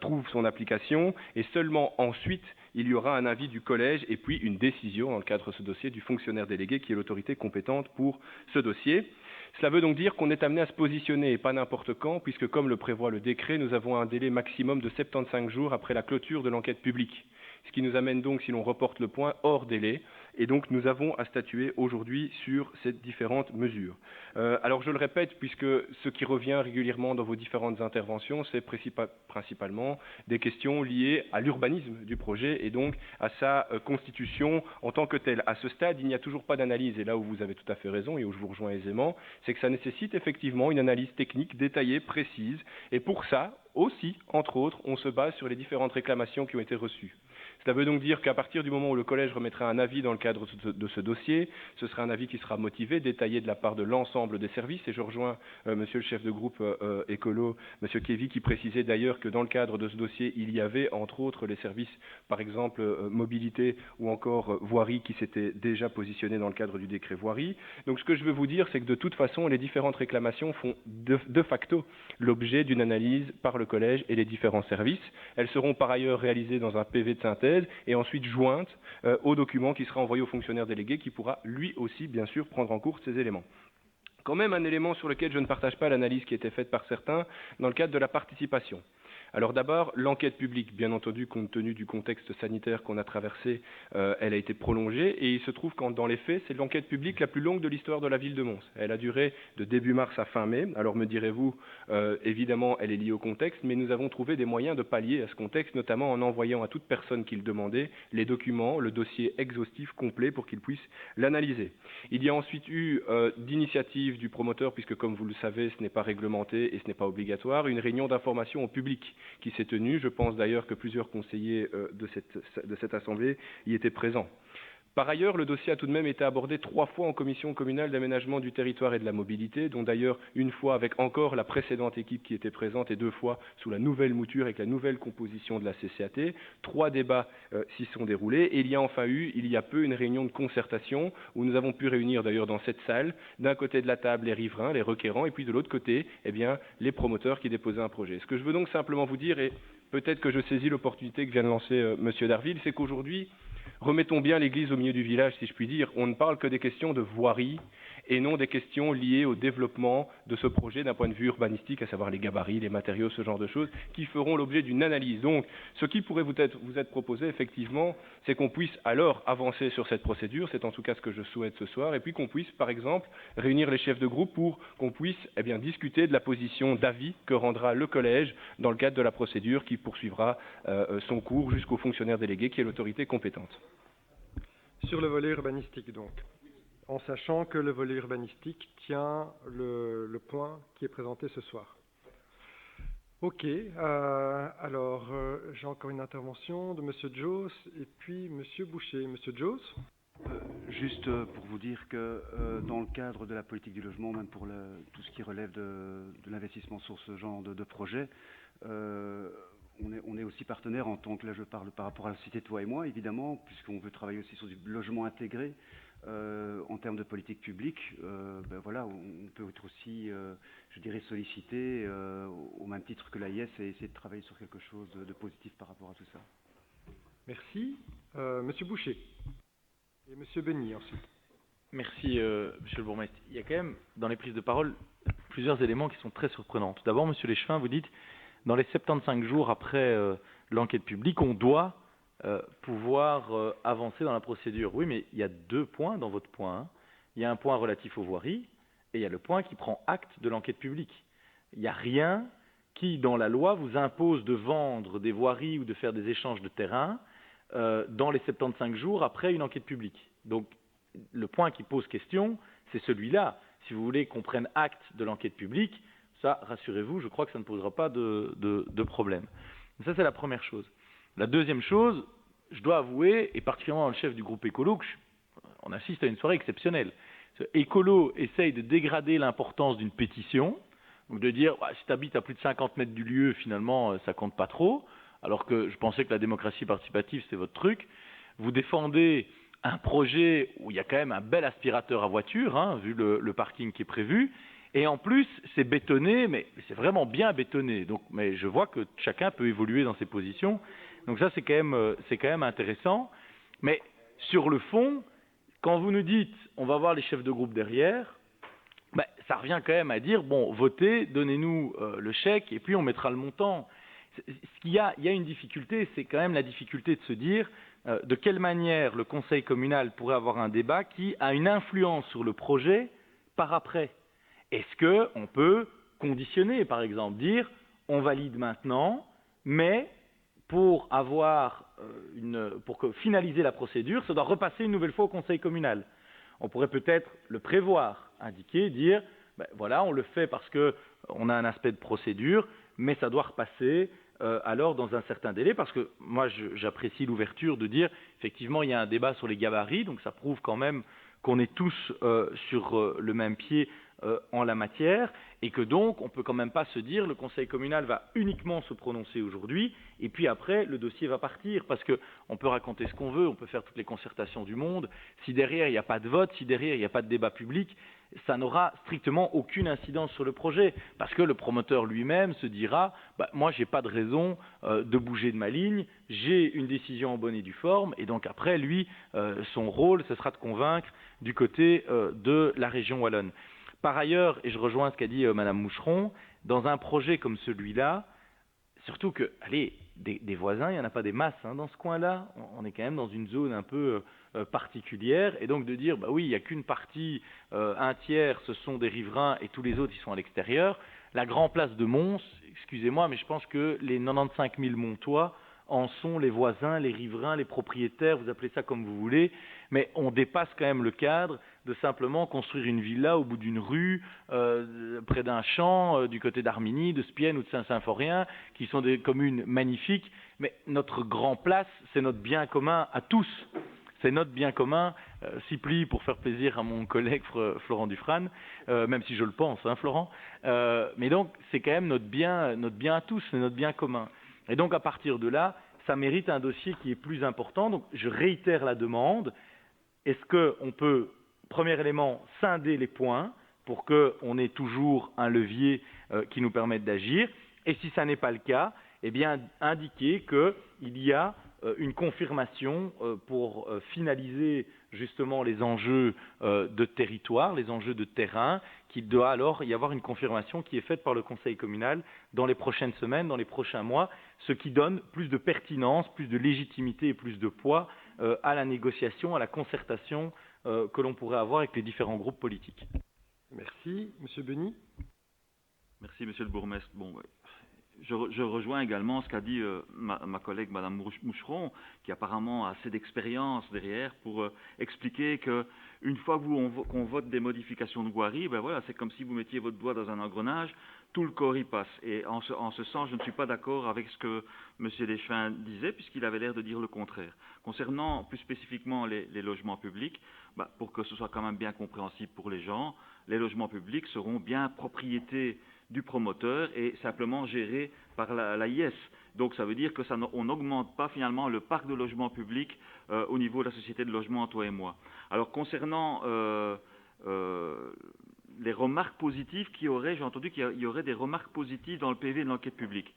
trouve son application, et seulement ensuite, il y aura un avis du collège et puis une décision dans le cadre de ce dossier du fonctionnaire délégué qui est l'autorité compétente pour ce dossier. Cela veut donc dire qu'on est amené à se positionner, et pas n'importe quand, puisque comme le prévoit le décret, nous avons un délai maximum de 75 jours après la clôture de l'enquête publique. Ce qui nous amène donc, si l'on reporte le point, hors délai. Et donc, nous avons à statuer aujourd'hui sur ces différentes mesures. Alors, je le répète, puisque ce qui revient régulièrement dans vos différentes interventions, c'est principalement des questions liées à l'urbanisme du projet et donc à sa constitution en tant que telle. À ce stade, il n'y a toujours pas d'analyse, et là où vous avez tout à fait raison et où je vous rejoins aisément, c'est que ça nécessite effectivement une analyse technique détaillée, précise, et pour ça, aussi, entre autres, on se base sur les différentes réclamations qui ont été reçues. Cela veut donc dire qu'à partir du moment où le collège remettra un avis dans le cadre de ce dossier, ce sera un avis qui sera motivé, détaillé de la part de l'ensemble des services. Et je rejoins monsieur le chef de groupe écolo, monsieur Kévy, qui précisait d'ailleurs que dans le cadre de ce dossier, il y avait entre autres les services, par exemple mobilité ou encore voirie, qui s'étaient déjà positionnés dans le cadre du décret voirie. Donc ce que je veux vous dire, c'est que de toute façon, les différentes réclamations font de facto l'objet d'une analyse par le collège et les différents services. Elles seront par ailleurs réalisées dans un PV de synthèse et ensuite jointe au document qui sera envoyé au fonctionnaire délégué qui pourra lui aussi bien sûr prendre en compte ces éléments. Quand même un élément sur lequel je ne partage pas l'analyse qui a été faite par certains dans le cadre de la participation. Alors d'abord, l'enquête publique, bien entendu, compte tenu du contexte sanitaire qu'on a traversé, elle a été prolongée et il se trouve qu'en dans les faits, c'est l'enquête publique la plus longue de l'histoire de la ville de Mons. Elle a duré de début mars à fin mai. Alors me direz-vous, évidemment, elle est liée au contexte, mais nous avons trouvé des moyens de pallier à ce contexte, notamment en envoyant à toute personne qui le demandait les documents, le dossier exhaustif complet pour qu'il puisse l'analyser. Il y a ensuite eu d'initiative du promoteur, puisque comme vous le savez, ce n'est pas réglementé et ce n'est pas obligatoire, une réunion d'information au public qui s'est tenue. Je pense d'ailleurs que plusieurs conseillers de cette assemblée y étaient présents. Par ailleurs, le dossier a tout de même été abordé 3 fois en commission communale d'aménagement du territoire et de la mobilité, dont d'ailleurs une fois avec encore la précédente équipe qui était présente et 2 fois sous la nouvelle mouture avec la nouvelle composition de la CCAT. 3 débats s'y sont déroulés et il y a enfin eu, il y a peu, une réunion de concertation où nous avons pu réunir d'ailleurs dans cette salle, d'un côté de la table les riverains, les requérants, et puis de l'autre côté, eh bien, les promoteurs qui déposaient un projet. Ce que je veux donc simplement vous dire, et peut-être que je saisis l'opportunité que vient de lancer Monsieur Darville, c'est qu'aujourd'hui, remettons bien l'église au milieu du village, si je puis dire. On ne parle que des questions de voirie et non des questions liées au développement de ce projet d'un point de vue urbanistique, à savoir les gabarits, les matériaux, ce genre de choses, qui feront l'objet d'une analyse. Donc, ce qui pourrait vous être proposé, effectivement, c'est qu'on puisse alors avancer sur cette procédure, c'est en tout cas ce que je souhaite ce soir, et puis qu'on puisse, par exemple, réunir les chefs de groupe pour qu'on puisse discuter de la position d'avis que rendra le collège dans le cadre de la procédure qui poursuivra son cours jusqu'au fonctionnaire délégué qui est l'autorité compétente. Sur le volet urbanistique, donc, en sachant que le volet urbanistique tient le point qui est présenté ce soir. Ok, alors j'ai encore une intervention de Monsieur Joss et puis Monsieur Boucher. Monsieur Joss. Juste pour vous dire que dans le cadre de la politique du logement, même pour tout ce qui relève de l'investissement sur ce genre de projet, on est aussi partenaire en tant que, là je parle par rapport à la société Toi et Moi, évidemment, puisqu'on veut travailler aussi sur du logement intégré en termes de politique publique. Voilà, on peut être aussi, je dirais, sollicité au même titre que l'AIS et essayer de travailler sur quelque chose de positif par rapport à tout ça. Merci. Monsieur Boucher. Et Monsieur Benny ensuite. Merci, Monsieur le bourgmestre. Il y a quand même, dans les prises de parole, plusieurs éléments qui sont très surprenants. Tout d'abord, Monsieur Léchevin, vous dites, dans les 75 jours après l'enquête publique, on doit pouvoir avancer dans la procédure. Oui, mais il y a 2 points dans votre point. Hein. Il y a un point relatif aux voiries et il y a le point qui prend acte de l'enquête publique. Il n'y a rien qui, dans la loi, vous impose de vendre des voiries ou de faire des échanges de terrain dans les 75 jours après une enquête publique. Donc, le point qui pose question, c'est celui-là. Si vous voulez qu'on prenne acte de l'enquête publique, ça, rassurez-vous, je crois que ça ne posera pas de problème. Ça, c'est la première chose. La deuxième chose, je dois avouer, et particulièrement le chef du groupe écolo, on assiste à une soirée exceptionnelle. Écolo essaye de dégrader l'importance d'une pétition, donc de dire, si tu habites à plus de 50 mètres du lieu, finalement, ça compte pas trop, alors que je pensais que la démocratie participative, c'est votre truc. Vous défendez un projet où il y a quand même un bel aspirateur à voiture, hein, vu le parking qui est prévu, et en plus, c'est bétonné, mais c'est vraiment bien bétonné. Donc, mais je vois que chacun peut évoluer dans ses positions. Donc ça, c'est quand même intéressant. Mais sur le fond, quand vous nous dites, on va voir les chefs de groupe derrière, ça revient quand même à dire, bon, votez, donnez-nous le chèque, et puis on mettra le montant. Il y a une difficulté, c'est quand même la difficulté de se dire, de quelle manière le conseil communal pourrait avoir un débat qui a une influence sur le projet par après. Est-ce qu'on peut conditionner, par exemple, dire on valide maintenant, mais pour finaliser la procédure, ça doit repasser une nouvelle fois au conseil communal. On pourrait peut-être le prévoir, indiquer, dire ben voilà, on le fait parce qu'on a un aspect de procédure, mais ça doit repasser alors dans un certain délai, parce que moi j'apprécie l'ouverture de dire effectivement il y a un débat sur les gabarits, donc ça prouve quand même qu'on est tous sur le même pied en la matière, et que donc on ne peut quand même pas se dire le conseil communal va uniquement se prononcer aujourd'hui, et puis après le dossier va partir, parce qu'on peut raconter ce qu'on veut, on peut faire toutes les concertations du monde, si derrière il n'y a pas de vote, si derrière il n'y a pas de débat public, ça n'aura strictement aucune incidence sur le projet, parce que le promoteur lui-même se dira bah, moi j'ai pas de raison de bouger de ma ligne, j'ai une décision en bonne et due forme, et donc après lui son rôle ce sera de convaincre du côté de la région wallonne. Par ailleurs, et je rejoins ce qu'a dit Madame Moucheron, dans un projet comme celui-là, surtout que, allez, des voisins, il n'y en a pas des masses dans ce coin-là, on est quand même dans une zone un peu particulière, et donc de dire, bah oui, il n'y a qu'une partie, un tiers, ce sont des riverains, et tous les autres, ils sont à l'extérieur. La grande place de Mons, excusez-moi, mais je pense que les 95 000 Montois en sont les voisins, les riverains, les propriétaires, vous appelez ça comme vous voulez, mais on dépasse quand même le cadre de simplement construire une villa au bout d'une rue, près d'un champ, du côté d'Armigny, de Spienne ou de Saint-Symphorien, qui sont des communes magnifiques, mais notre grand place, c'est notre bien commun à tous. C'est notre bien commun, Cipli, pour faire plaisir à mon collègue Florent Dufrane, même si je le pense, Florent, mais donc c'est quand même notre bien à tous, c'est notre bien commun. Et donc à partir de là, ça mérite un dossier qui est plus important. Donc je réitère la demande. Est-ce qu'on peut, premier élément, scinder les points pour qu'on ait toujours un levier qui nous permette d'agir, et si ça n'est pas le cas, eh bien indiquer qu'il y a une confirmation pour finaliser justement les enjeux de territoire, les enjeux de terrain, qu'il doit alors y avoir une confirmation qui est faite par le conseil communal dans les prochaines semaines, dans les prochains mois, ce qui donne plus de pertinence, plus de légitimité et plus de poids à la négociation, à la concertation que l'on pourrait avoir avec les différents groupes politiques. Merci. Monsieur Benny. Merci, Monsieur le bourgmestre. Bon, ouais. Je rejoins également ce qu'a dit ma collègue Madame Moucheron, qui apparemment a assez d'expérience derrière pour expliquer que une fois qu'on vote des modifications de voirie, ben voilà, c'est comme si vous mettiez votre doigt dans un engrenage, tout le corps y passe. Et en ce sens, je ne suis pas d'accord avec ce que Monsieur Leschvin disait, puisqu'il avait l'air de dire le contraire. Concernant plus spécifiquement les logements publics, pour que ce soit quand même bien compréhensible pour les gens, les logements publics seront bien propriété du promoteur et simplement géré par la IS. Donc ça veut dire que on n'augmente pas finalement le parc de logements publics au niveau de la société de logement, toi et moi. Alors concernant les remarques positives j'ai entendu qu'il y aurait des remarques positives dans le PV de l'enquête publique.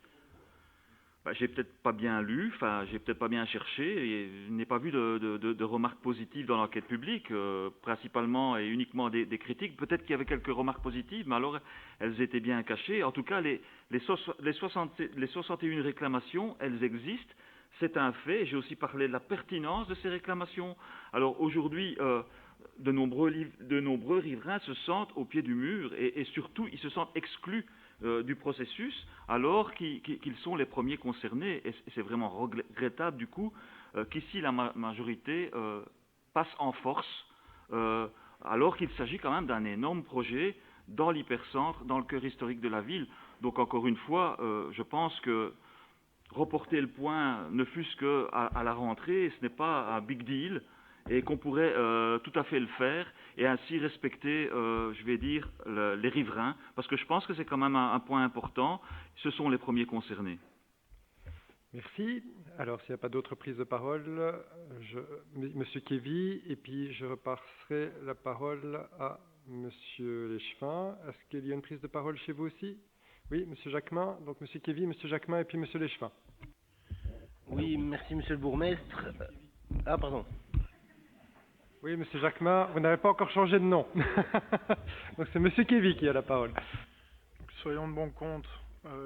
J'ai peut-être pas bien lu, j'ai peut-être pas bien cherché, et je n'ai pas vu de remarques positives dans l'enquête publique, principalement et uniquement des critiques. Peut-être qu'il y avait quelques remarques positives, mais alors elles étaient bien cachées. En tout cas, les 61 réclamations, elles existent, c'est un fait. J'ai aussi parlé de la pertinence de ces réclamations. Alors aujourd'hui, de nombreux riverains se sentent au pied du mur, et surtout, ils se sentent exclus du processus, alors qu'ils sont les premiers concernés. Et c'est vraiment regrettable, du coup, qu'ici, la majorité passe en force, alors qu'il s'agit quand même d'un énorme projet dans l'hypercentre, dans le cœur historique de la ville. Donc, encore une fois, je pense que reporter le point, ne fût-ce qu'à la rentrée, ce n'est pas un big deal, et qu'on pourrait tout à fait le faire et ainsi respecter, je vais dire, les riverains, parce que je pense que c'est quand même un point important. Ce sont les premiers concernés. Merci. Alors, s'il n'y a pas d'autres prises de parole, Monsieur Kévy, et puis je repasserai la parole à Monsieur Leschvin. Est-ce qu'il y a une prise de parole chez vous aussi? Oui, Monsieur Jacquemin. Donc, Monsieur Kévy, Monsieur Jacquemin, et puis Monsieur Leschvin. Oui, merci, Monsieur le bourgmestre. Ah, pardon. Oui, Monsieur Jacquemin, vous n'avez pas encore changé de nom. Donc c'est Monsieur Kévy qui a la parole. Soyons de bon compte,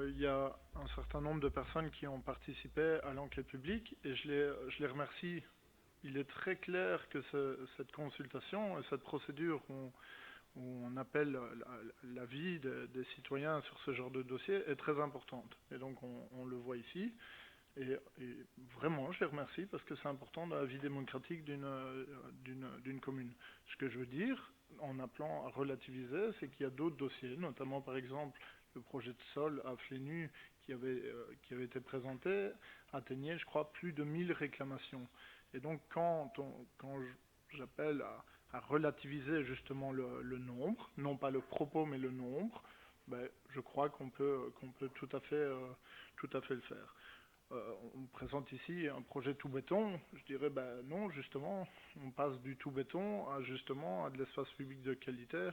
il y a un certain nombre de personnes qui ont participé à l'enquête publique et je les remercie il est très clair que cette consultation et cette procédure où on appelle l'avis des citoyens sur ce genre de dossier est très importante. Et donc on le voit ici. Et vraiment, je les remercie parce que c'est important dans la vie démocratique d'une commune. Ce que je veux dire, en appelant à relativiser, c'est qu'il y a d'autres dossiers, notamment par exemple le projet de sol à Flénu qui avait été présenté, atteignait, je crois, plus de 1000 réclamations. Et donc quand j'appelle à relativiser justement le nombre, non pas le propos mais le nombre, je crois qu'on peut tout à fait le faire. On présente ici un projet tout béton, je dirais non, justement, on passe du tout béton à de l'espace public de qualité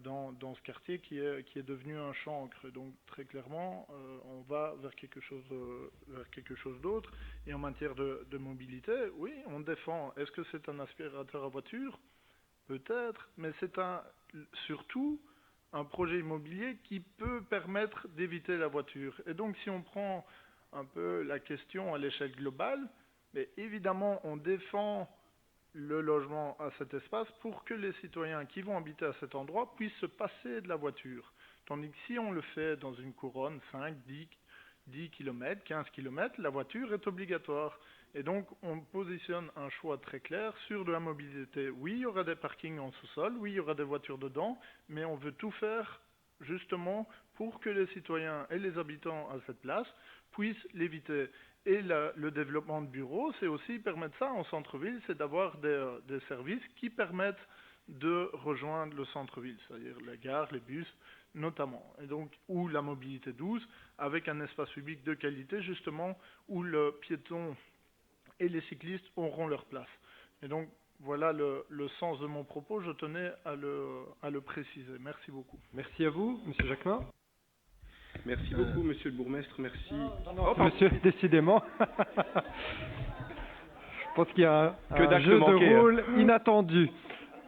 dans ce quartier qui est devenu un chancre. Donc très clairement, on va vers quelque chose d'autre. Et en matière de mobilité, oui, on défend. Est-ce que c'est un aspirateur à voiture? Peut-être, mais c'est surtout un projet immobilier qui peut permettre d'éviter la voiture. Et donc si on prend un peu la question à l'échelle globale, mais évidemment on défend le logement à cet espace pour que les citoyens qui vont habiter à cet endroit puissent se passer de la voiture. Tandis que si on le fait dans une couronne, 5, 10 km, 15 km, la voiture est obligatoire. Et donc on positionne un choix très clair sur de la mobilité. Oui, il y aura des parkings en sous-sol, oui, il y aura des voitures dedans, mais on veut tout faire justement pour que les citoyens et les habitants à cette place puissent l'éviter. Et le développement de bureaux, c'est aussi permettre ça en centre-ville, c'est d'avoir des services qui permettent de rejoindre le centre-ville, c'est-à-dire la gare, les bus notamment, et donc ou la mobilité douce avec un espace public de qualité justement où le piéton et les cyclistes auront leur place. Et donc voilà le sens de mon propos, je tenais à le préciser. Merci beaucoup. Merci à vous, Monsieur Jacquemin. Merci beaucoup, Monsieur le bourgmestre. Merci. Monsieur, décidément. Je pense qu'il y a un jeu de rôle inattendu.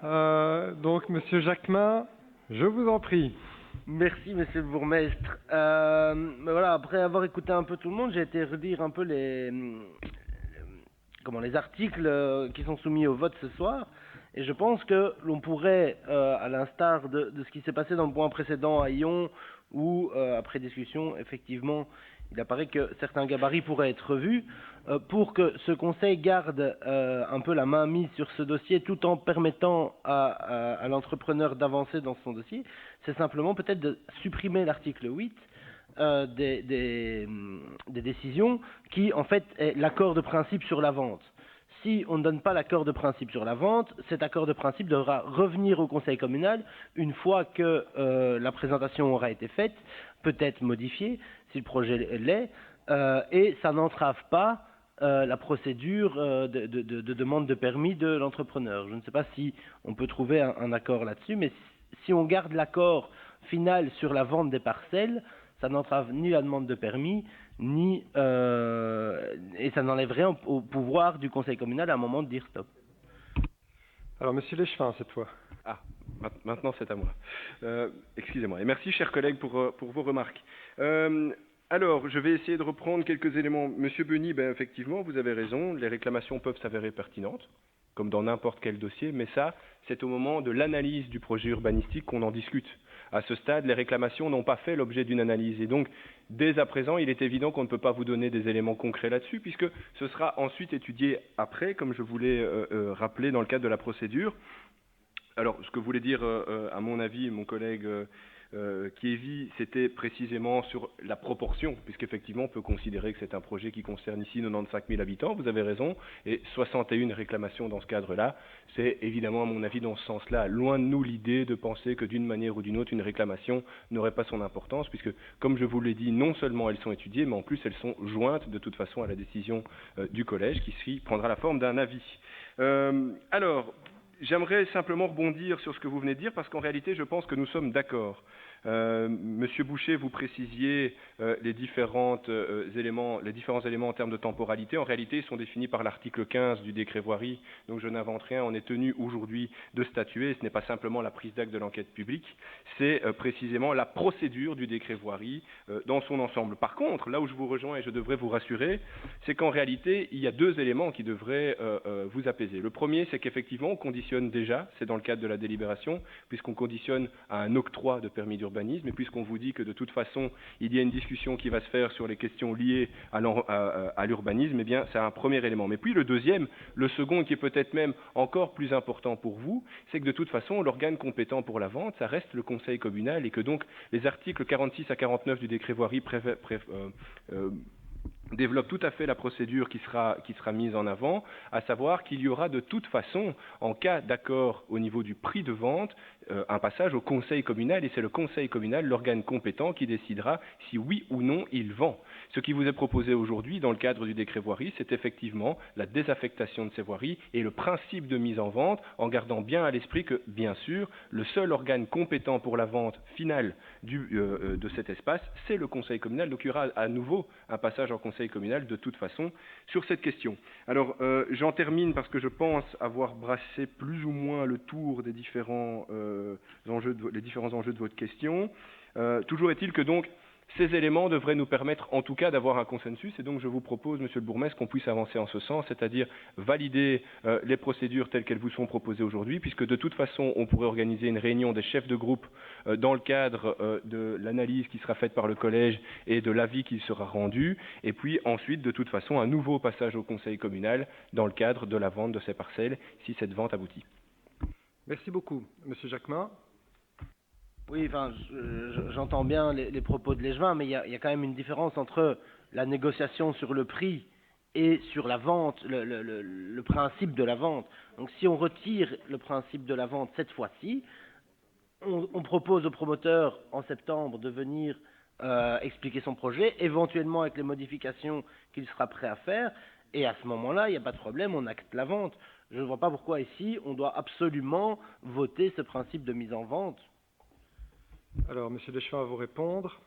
Donc, Monsieur Jacquemin, je vous en prie. Merci, Monsieur le bourgmestre. Mais voilà, après avoir écouté un peu tout le monde, j'ai été relire un peu les articles qui sont soumis au vote ce soir. Et je pense que l'on pourrait, à l'instar de ce qui s'est passé dans le point précédent à Yon, où, après discussion, effectivement, il apparaît que certains gabarits pourraient être revus, pour que ce Conseil garde un peu la main mise sur ce dossier tout en permettant à l'entrepreneur d'avancer dans son dossier, c'est simplement peut-être de supprimer l'article 8 des décisions qui, en fait, est l'accord de principe sur la vente. Si on ne donne pas l'accord de principe sur la vente, cet accord de principe devra revenir au conseil communal une fois que la présentation aura été faite, peut-être modifiée si le projet l'est, et ça n'entrave pas la procédure de demande de permis de l'entrepreneur. Je ne sais pas si on peut trouver un accord là-dessus, mais si on garde l'accord final sur la vente des parcelles, ça n'entrave ni la demande de permis, ni et ça n'enlève rien au pouvoir du conseil communal à un moment de dire stop. Alors, Monsieur Léchevin, cette fois. Ah, maintenant c'est à moi. Excusez-moi. Et merci, chers collègues, pour vos remarques. Alors, je vais essayer de reprendre quelques éléments. Monsieur Beny, effectivement, vous avez raison, les réclamations peuvent s'avérer pertinentes, comme dans n'importe quel dossier, mais ça, c'est au moment de l'analyse du projet urbanistique qu'on en discute. À ce stade, les réclamations n'ont pas fait l'objet d'une analyse. Et donc, dès à présent, il est évident qu'on ne peut pas vous donner des éléments concrets là-dessus, puisque ce sera ensuite étudié après, comme je voulais rappeler dans le cadre de la procédure. Alors, ce que voulait dire, à mon avis, mon collègue Kievi, c'était précisément sur la proportion, puisqu'effectivement, on peut considérer que c'est un projet qui concerne ici 95 000 habitants, vous avez raison, et 61 réclamations dans ce cadre-là. C'est évidemment, à mon avis, dans ce sens-là, loin de nous l'idée de penser que d'une manière ou d'une autre, une réclamation n'aurait pas son importance, puisque, comme je vous l'ai dit, non seulement elles sont étudiées, mais en plus elles sont jointes de toute façon à la décision du collège, qui prendra la forme d'un avis. Alors, j'aimerais simplement rebondir sur ce que vous venez de dire, parce qu'en réalité, je pense que nous sommes d'accord. Monsieur Boucher, vous précisiez les différents éléments en termes de temporalité. En réalité, ils sont définis par l'article 15 du décret voirie, donc je n'invente rien. On est tenu aujourd'hui de statuer. Ce n'est pas simplement la prise d'acte de l'enquête publique, c'est précisément la procédure du décret voirie dans son ensemble. Par contre, là où je vous rejoins et je devrais vous rassurer, c'est qu'en réalité, il y a deux éléments qui devraient vous apaiser. Le premier, c'est qu'effectivement, on conditionne déjà, c'est dans le cadre de la délibération, puisqu'on conditionne à un octroi de permis d'urbanisme, et puisqu'on vous dit que de toute façon, il y a une discussion qui va se faire sur les questions liées à l'urbanisme, eh bien, c'est un premier élément. Mais puis le deuxième, le second, qui est peut-être même encore plus important pour vous, c'est que de toute façon, l'organe compétent pour la vente, ça reste le conseil communal, et que donc les articles 46 à 49 du décret voirie développe tout à fait la procédure qui sera mise en avant, à savoir qu'il y aura de toute façon, en cas d'accord au niveau du prix de vente, un passage au conseil communal, et c'est le conseil communal, l'organe compétent, qui décidera si oui ou non il vend. Ce qui vous est proposé aujourd'hui dans le cadre du décret voirie, c'est effectivement la désaffectation de ces voiries et le principe de mise en vente, en gardant bien à l'esprit que, bien sûr, le seul organe compétent pour la vente finale de cet espace, c'est le conseil communal. Donc il y aura à nouveau un passage en conseil communal de toute façon sur cette question. Alors j'en termine parce que je pense avoir brassé plus ou moins le tour des différents enjeux de votre question. Toujours est-il que donc ces éléments devraient nous permettre en tout cas d'avoir un consensus, et donc je vous propose, Monsieur le Bourgmestre, qu'on puisse avancer en ce sens, c'est-à-dire valider les procédures telles qu'elles vous sont proposées aujourd'hui, puisque de toute façon on pourrait organiser une réunion des chefs de groupe dans le cadre de l'analyse qui sera faite par le collège et de l'avis qui sera rendu, et puis ensuite de toute façon un nouveau passage au conseil communal dans le cadre de la vente de ces parcelles, si cette vente aboutit. Merci beaucoup. Monsieur Jacquemin. Oui, enfin, j'entends bien les propos de Légevin, mais il y a quand même une différence entre la négociation sur le prix et sur la vente, le principe de la vente. Donc si on retire le principe de la vente cette fois-ci, on propose au promoteur en septembre de venir expliquer son projet, éventuellement avec les modifications qu'il sera prêt à faire, et à ce moment-là, il n'y a pas de problème, on acte la vente. Je ne vois pas pourquoi ici, on doit absolument voter ce principe de mise en vente. Alors, Monsieur Deschamps va vous répondre.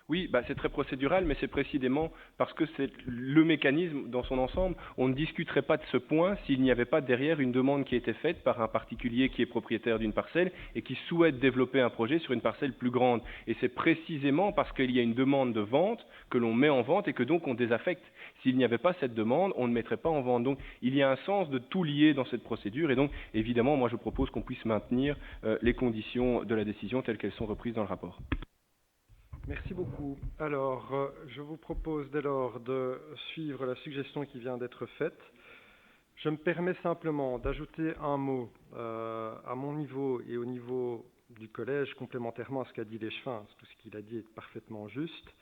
Oui, c'est très procédural, mais c'est précisément parce que c'est le mécanisme dans son ensemble. On ne discuterait pas de ce point s'il n'y avait pas derrière une demande qui a été faite par un particulier qui est propriétaire d'une parcelle et qui souhaite développer un projet sur une parcelle plus grande. Et c'est précisément parce qu'il y a une demande de vente que l'on met en vente et que donc on désaffecte. S'il n'y avait pas cette demande, on ne mettrait pas en vente. Donc il y a un sens de tout lier dans cette procédure, et donc évidemment, moi je propose qu'on puisse maintenir les conditions de la décision telles qu'elles sont reprises dans le rapport. Merci beaucoup. Alors, je vous propose dès lors de suivre la suggestion qui vient d'être faite. Je me permets simplement d'ajouter un mot à mon niveau et au niveau du collège, complémentairement à ce qu'a dit Légevin. Tout ce qu'il a dit est parfaitement juste.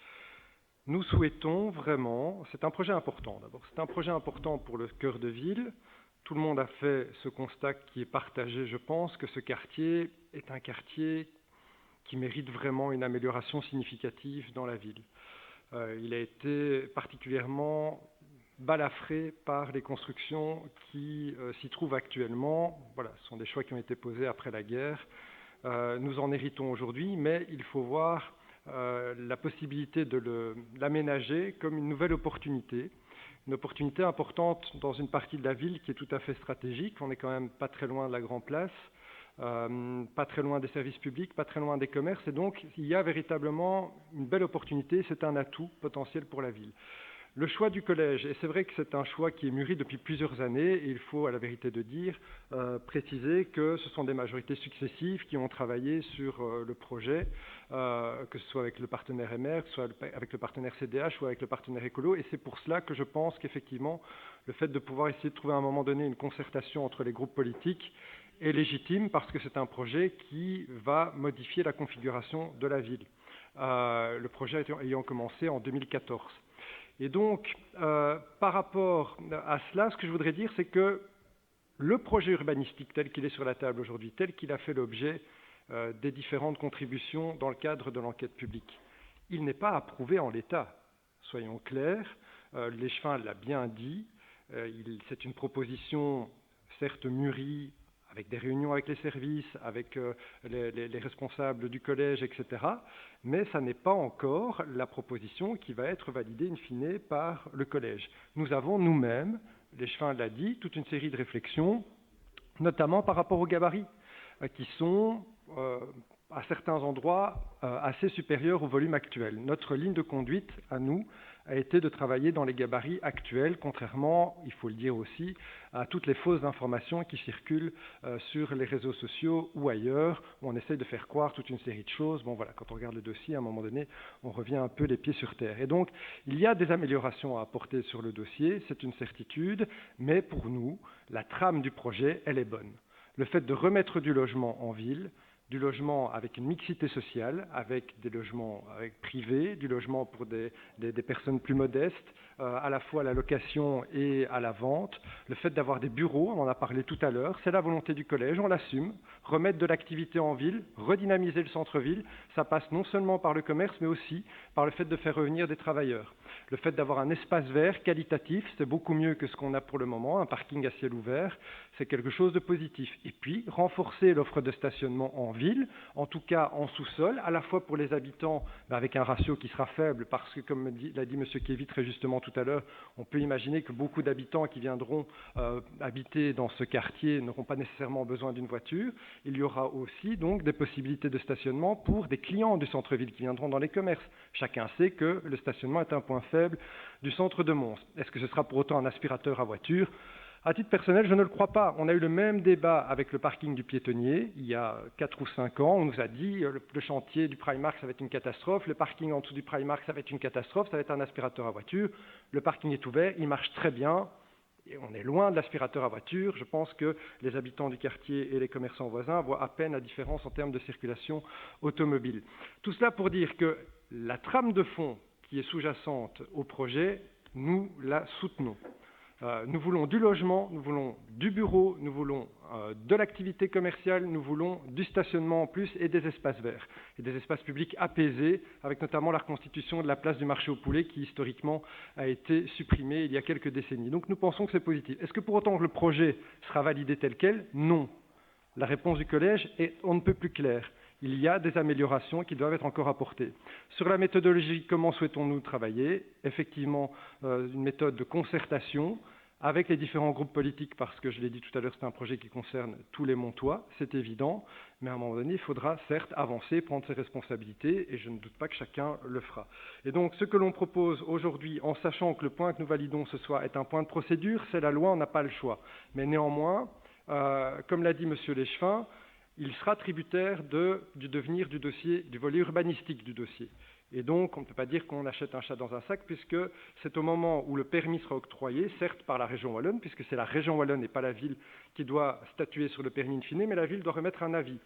Nous souhaitons vraiment, c'est un projet important d'abord, c'est un projet important pour le cœur de ville. Tout le monde a fait ce constat qui est partagé, je pense, que ce quartier est un quartier qui mérite vraiment une amélioration significative dans la ville. Il a été particulièrement balafré par les constructions qui s'y trouvent actuellement. Voilà, ce sont des choix qui ont été posés après la guerre. Nous en héritons aujourd'hui, mais il faut voir la possibilité de l'aménager comme une nouvelle opportunité. Une opportunité importante dans une partie de la ville qui est tout à fait stratégique. On n'est quand même pas très loin de la Grand Place. Pas très loin des services publics, pas très loin des commerces, et donc il y a véritablement une belle opportunité, c'est un atout potentiel pour la ville. Le choix du collège, et c'est vrai que c'est un choix qui est mûri depuis plusieurs années, et il faut à la vérité de dire, préciser que ce sont des majorités successives qui ont travaillé sur le projet, que ce soit avec le partenaire MR, que ce soit avec le partenaire CDH ou avec le partenaire écolo, et c'est pour cela que je pense qu'effectivement, le fait de pouvoir essayer de trouver à un moment donné une concertation entre les groupes politiques est légitime parce que c'est un projet qui va modifier la configuration de la ville. Le projet ayant commencé en 2014. Et donc, par rapport à cela, ce que je voudrais dire, c'est que le projet urbanistique tel qu'il est sur la table aujourd'hui, tel qu'il a fait l'objet des différentes contributions dans le cadre de l'enquête publique, il n'est pas approuvé en l'état. Soyons clairs, Légevin l'a bien dit, c'est une proposition certes mûrie, avec des réunions avec les services, avec les responsables du collège, etc. Mais ça n'est pas encore la proposition qui va être validée in fine par le collège. Nous avons nous-mêmes, L'Échevin l'a dit, toute une série de réflexions, notamment par rapport aux gabarits, qui sont à certains endroits assez supérieurs au volume actuel. Notre ligne de conduite, à nous, a été de travailler dans les gabarits actuels, contrairement, il faut le dire aussi, à toutes les fausses informations qui circulent sur les réseaux sociaux ou ailleurs, où on essaye de faire croire toute une série de choses. Bon voilà, quand on regarde le dossier, à un moment donné, on revient un peu les pieds sur terre. Et donc, il y a des améliorations à apporter sur le dossier, c'est une certitude, mais pour nous, la trame du projet, elle est bonne. Le fait de remettre du logement en ville, du logement avec une mixité sociale, avec des logements privés, du logement pour des personnes plus modestes, à la fois à la location et à la vente. Le fait d'avoir des bureaux, on en a parlé tout à l'heure, c'est la volonté du collège, on l'assume. Remettre de l'activité en ville, redynamiser le centre-ville, ça passe non seulement par le commerce, mais aussi par le fait de faire revenir des travailleurs. Le fait d'avoir un espace vert qualitatif, c'est beaucoup mieux que ce qu'on a pour le moment, un parking à ciel ouvert, c'est quelque chose de positif. Et puis, renforcer l'offre de stationnement en ville, en tout cas en sous-sol, à la fois pour les habitants, avec un ratio qui sera faible, parce que, comme l'a dit M. Kévy très justement tout à l'heure, on peut imaginer que beaucoup d'habitants qui viendront habiter dans ce quartier n'auront pas nécessairement besoin d'une voiture. Il y aura aussi donc des possibilités de stationnement pour des clients du centre-ville qui viendront dans les commerces. Chacun sait que le stationnement est un point faible du centre de Mons. Est-ce que ce sera pour autant un aspirateur à voiture ? À titre personnel, je ne le crois pas. On a eu le même débat avec le parking du piétonnier il y a 4 ou 5 ans. On nous a dit le chantier du Primark, ça va être une catastrophe. Le parking en dessous du Primark, ça va être une catastrophe. Ça va être un aspirateur à voiture. Le parking est ouvert, il marche très bien. Et on est loin de l'aspirateur à voiture. Je pense que les habitants du quartier et les commerçants voisins voient à peine la différence en termes de circulation automobile. Tout cela pour dire que la trame de fond qui est sous-jacente au projet, nous la soutenons. Nous voulons du logement, nous voulons du bureau, nous voulons de l'activité commerciale, nous voulons du stationnement en plus et des espaces verts et des espaces publics apaisés, avec notamment la reconstitution de la place du marché aux poulets qui historiquement a été supprimée il y a quelques décennies. Donc nous pensons que c'est positif. Est-ce que pour autant le projet sera validé tel quel ? Non. La réponse du collège est on ne peut plus claire. Il y a des améliorations qui doivent être encore apportées. Sur la méthodologie, comment souhaitons-nous travailler ? Effectivement, une méthode de concertation avec les différents groupes politiques, parce que je l'ai dit tout à l'heure, c'est un projet qui concerne tous les Montois, c'est évident, mais à un moment donné, il faudra certes avancer, prendre ses responsabilités, et je ne doute pas que chacun le fera. Et donc, ce que l'on propose aujourd'hui, en sachant que le point que nous validons ce soir est un point de procédure, c'est la loi, on n'a pas le choix. Mais néanmoins, comme l'a dit M. L'Échevin, il sera tributaire du devenir du dossier, du volet urbanistique du dossier. Et donc, on ne peut pas dire qu'on achète un chat dans un sac, puisque c'est au moment où le permis sera octroyé, certes par la région wallonne, puisque c'est la région wallonne et pas la ville qui doit statuer sur le permis in fine, mais la ville doit remettre un avis.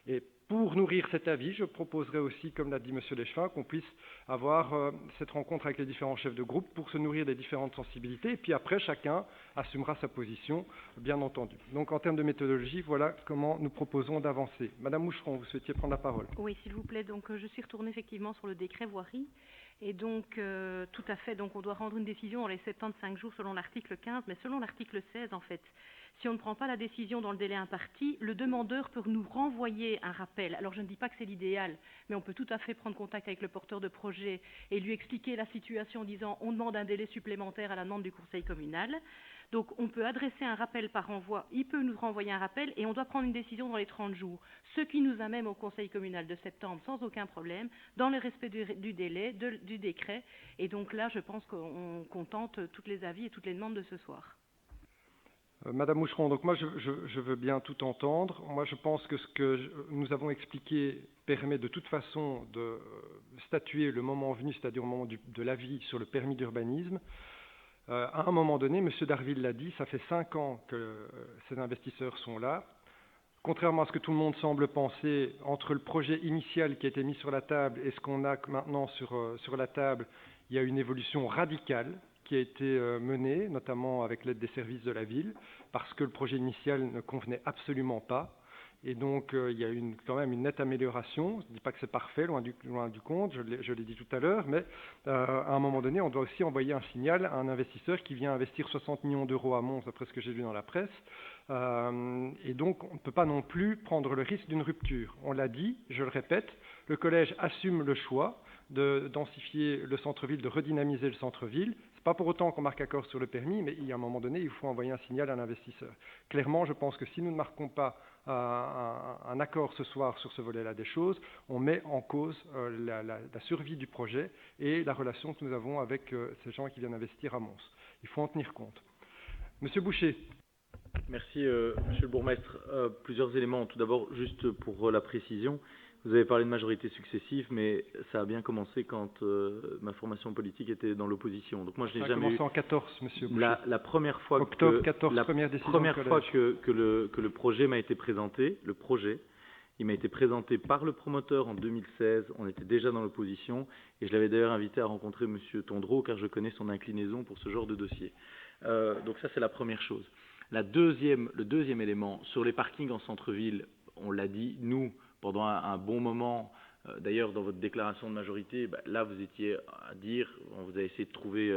Et pour nourrir cet avis, je proposerai aussi, comme l'a dit M. L'Échevin, qu'on puisse avoir cette rencontre avec les différents chefs de groupe pour se nourrir des différentes sensibilités. Et puis après, chacun assumera sa position, bien entendu. Donc en termes de méthodologie, voilà comment nous proposons d'avancer. Madame Moucheron, vous souhaitiez prendre la parole. Oui, s'il vous plaît. Donc je suis retournée effectivement sur le décret voirie. Et donc, tout à fait, donc on doit rendre une décision dans les 75 jours selon l'article 15, mais selon l'article 16, en fait. Si on ne prend pas la décision dans le délai imparti, le demandeur peut nous renvoyer un rappel. Alors, je ne dis pas que c'est l'idéal, mais on peut tout à fait prendre contact avec le porteur de projet et lui expliquer la situation en disant on demande un délai supplémentaire à la demande du conseil communal. Donc, on peut adresser un rappel par renvoi, il peut nous renvoyer un rappel et on doit prendre une décision dans les 30 jours. Ce qui nous amène au conseil communal de septembre sans aucun problème, dans le respect du délai, du décret. Et donc là, je pense qu'on contente tous les avis et toutes les demandes de ce soir. Madame Moucheron, donc moi je veux bien tout entendre. Moi je pense que ce que nous avons expliqué permet de toute façon de statuer le moment venu, c'est-à-dire au moment de l'avis sur le permis d'urbanisme. À un moment donné, M. Darville l'a dit, ça fait 5 ans que ces investisseurs sont là. Contrairement à ce que tout le monde semble penser, entre le projet initial qui a été mis sur la table et ce qu'on a maintenant sur la table, il y a une évolution radicale qui a été menée, notamment avec l'aide des services de la ville, parce que le projet initial ne convenait absolument pas. Et donc, il y a quand même une nette amélioration. Je ne dis pas que c'est parfait, loin du compte, je l'ai dit tout à l'heure, mais à un moment donné, on doit aussi envoyer un signal à un investisseur qui vient investir 60 millions d'euros à Mons, après ce que j'ai lu dans la presse, Et donc, on ne peut pas non plus prendre le risque d'une rupture. On l'a dit, je le répète, le collège assume le choix de densifier le centre-ville, de redynamiser le centre-ville. Ce n'est pas pour autant qu'on marque accord sur le permis, mais il y a un moment donné, il faut envoyer un signal à l'investisseur. Clairement, je pense que si nous ne marquons pas un accord ce soir sur ce volet-là des choses, on met en cause la survie du projet et la relation que nous avons avec ces gens qui viennent investir à Mons. Il faut en tenir compte. Monsieur Boucher. Merci, Monsieur le Bourgmestre. Plusieurs éléments. Tout d'abord, juste pour la précision, vous avez parlé de majorité successive, mais ça a bien commencé quand ma formation politique était dans l'opposition. Donc moi, je n'ai jamais eu... Ça a commencé en 14, Monsieur Boucher. La première fois Octobre 14, première décision que le projet m'a été présenté, il m'a été présenté par le promoteur en 2016. On était déjà dans l'opposition et je l'avais d'ailleurs invité à rencontrer Monsieur Tondreau car je connais son inclinaison pour ce genre de dossier. Donc ça, c'est la première chose. Le deuxième élément, sur les parkings en centre-ville, on l'a dit, nous, pendant un bon moment, d'ailleurs dans votre déclaration de majorité, là vous étiez à dire, on vous a essayé de trouver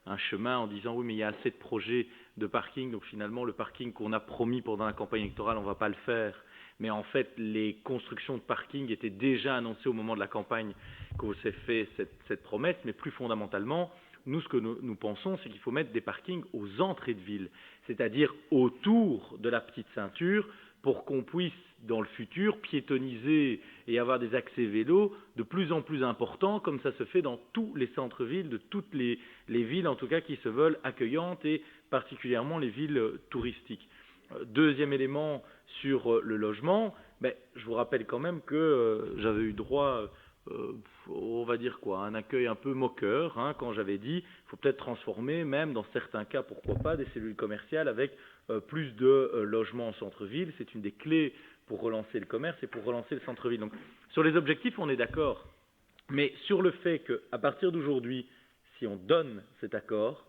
un chemin en disant oui mais il y a assez de projets de parking, donc finalement le parking qu'on a promis pendant la campagne électorale, on ne va pas le faire. Mais en fait, les constructions de parking étaient déjà annoncées au moment de la campagne qu'on s'est fait cette promesse, mais plus fondamentalement, nous, ce que nous pensons, c'est qu'il faut mettre des parkings aux entrées de ville, c'est-à-dire autour de la petite ceinture, pour qu'on puisse, dans le futur, piétoniser et avoir des accès vélos de plus en plus importants, comme ça se fait dans tous les centres-villes, de toutes les villes, en tout cas, qui se veulent accueillantes, et particulièrement les villes touristiques. Deuxième élément sur le logement, je vous rappelle quand même que j'avais eu droit... on va dire quoi, un accueil un peu moqueur, quand j'avais dit il faut peut-être transformer, même dans certains cas, pourquoi pas, des cellules commerciales avec plus de logements en centre-ville. C'est une des clés pour relancer le commerce et pour relancer le centre-ville. Donc, sur les objectifs, on est d'accord. Mais sur le fait qu'à partir d'aujourd'hui, si on donne cet accord,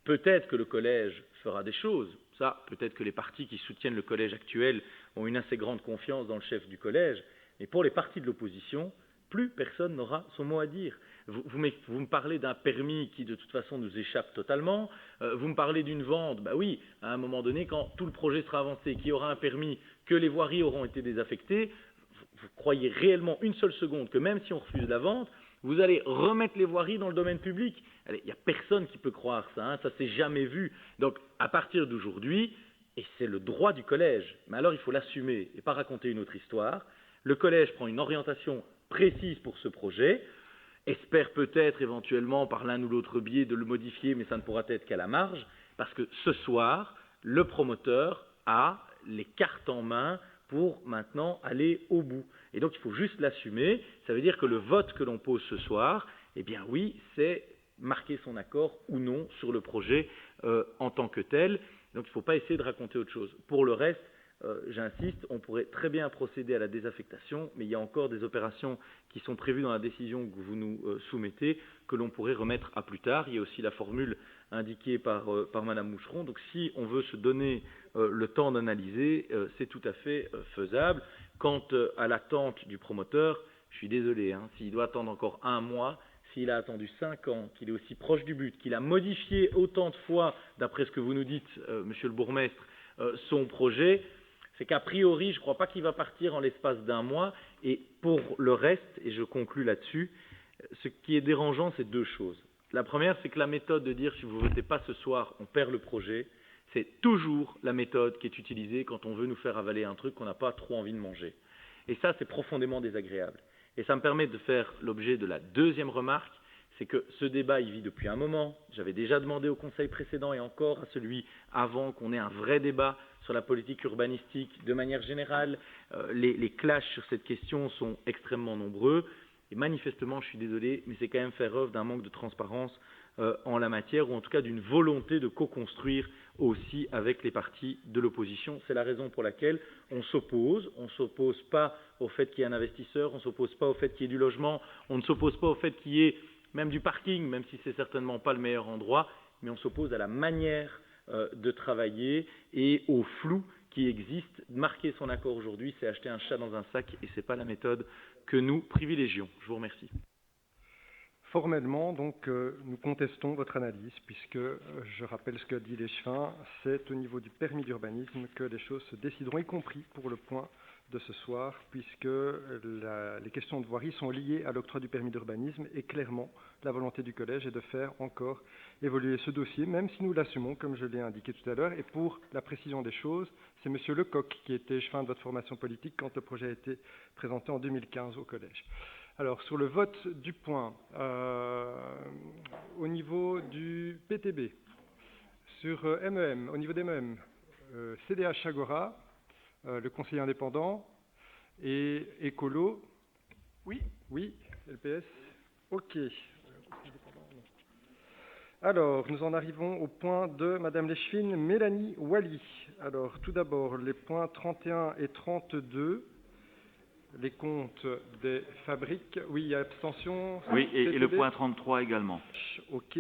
peut-être que le collège fera des choses. Ça, peut-être que les partis qui soutiennent le collège actuel ont une assez grande confiance dans le chef du collège. Mais pour les partis de l'opposition, plus personne n'aura son mot à dire. Vous me parlez d'un permis qui, de toute façon, nous échappe totalement. Vous me parlez d'une vente. Oui, à un moment donné, quand tout le projet sera avancé, qu'il y aura un permis, que les voiries auront été désaffectées, vous croyez réellement une seule seconde que même si on refuse la vente, vous allez remettre les voiries dans le domaine public? Il n'y a personne qui peut croire ça, ça s'est jamais vu. Donc, à partir d'aujourd'hui, et c'est le droit du collège, mais alors il faut l'assumer et pas raconter une autre histoire, le collège prend une orientation précise pour ce projet, espère peut-être éventuellement par l'un ou l'autre biais de le modifier, mais ça ne pourra être qu'à la marge, parce que ce soir, le promoteur a les cartes en main pour maintenant aller au bout. Et donc il faut juste l'assumer. Ça veut dire que le vote que l'on pose ce soir, eh bien oui, c'est marquer son accord ou non sur le projet en tant que tel. Donc il ne faut pas essayer de raconter autre chose. Pour le reste, j'insiste, on pourrait très bien procéder à la désaffectation, mais il y a encore des opérations qui sont prévues dans la décision que vous nous soumettez, que l'on pourrait remettre à plus tard. Il y a aussi la formule indiquée par Madame Moucheron. Donc si on veut se donner le temps d'analyser, c'est tout à fait faisable. Quant à l'attente du promoteur, je suis désolé, s'il doit attendre encore un mois, s'il a attendu 5 ans, qu'il est aussi proche du but, qu'il a modifié autant de fois, d'après ce que vous nous dites, Monsieur le Bourgmestre, son projet, c'est qu'a priori, je ne crois pas qu'il va partir en l'espace d'un mois. Et pour le reste, et je conclus là-dessus, ce qui est dérangeant, c'est deux choses. La première, c'est que la méthode de dire si vous ne votez pas ce soir, on perd le projet, c'est toujours la méthode qui est utilisée quand on veut nous faire avaler un truc qu'on n'a pas trop envie de manger. Et ça, c'est profondément désagréable. Et ça me permet de faire l'objet de la deuxième remarque, c'est que ce débat, il vit depuis un moment. J'avais déjà demandé au conseil précédent et encore à celui avant qu'on ait un vrai débat sur la politique urbanistique de manière générale. Les clashs sur cette question sont extrêmement nombreux. Et manifestement, je suis désolé, mais c'est quand même faire œuvre d'un manque de transparence en la matière, ou en tout cas d'une volonté de co-construire aussi avec les partis de l'opposition. C'est la raison pour laquelle on s'oppose. On ne s'oppose pas au fait qu'il y ait un investisseur, on ne s'oppose pas au fait qu'il y ait du logement, on ne s'oppose pas au fait qu'il y ait même du parking, même si ce n'est certainement pas le meilleur endroit, mais on s'oppose à la manière de travailler et au flou qui existe. Marquer son accord aujourd'hui, c'est acheter un chat dans un sac et ce n'est pas la méthode que nous privilégions. Je vous remercie. Formellement, donc, nous contestons votre analyse, puisque, je rappelle ce que dit Léchevin, c'est au niveau du permis d'urbanisme que les choses se décideront, y compris pour le point de ce soir, puisque les questions de voirie sont liées à l'octroi du permis d'urbanisme, et clairement, la volonté du collège est de faire encore évoluer ce dossier, même si nous l'assumons, comme je l'ai indiqué tout à l'heure. Et pour la précision des choses, c'est M. Lecoq qui était échevin de votre formation politique quand le projet a été présenté en 2015 au collège. Alors, sur le vote du point, au niveau du PTB, sur MEM, au niveau des MEM, CDH Agora, le conseiller indépendant, et Écolo, oui, LPS, ok. Alors, nous en arrivons au point de Madame Léchevin, Mélanie Wally. Alors, tout d'abord, les points 31 et 32. Les comptes des fabriques. Oui, il y a abstention. Oui, et le point 33 également. Ok.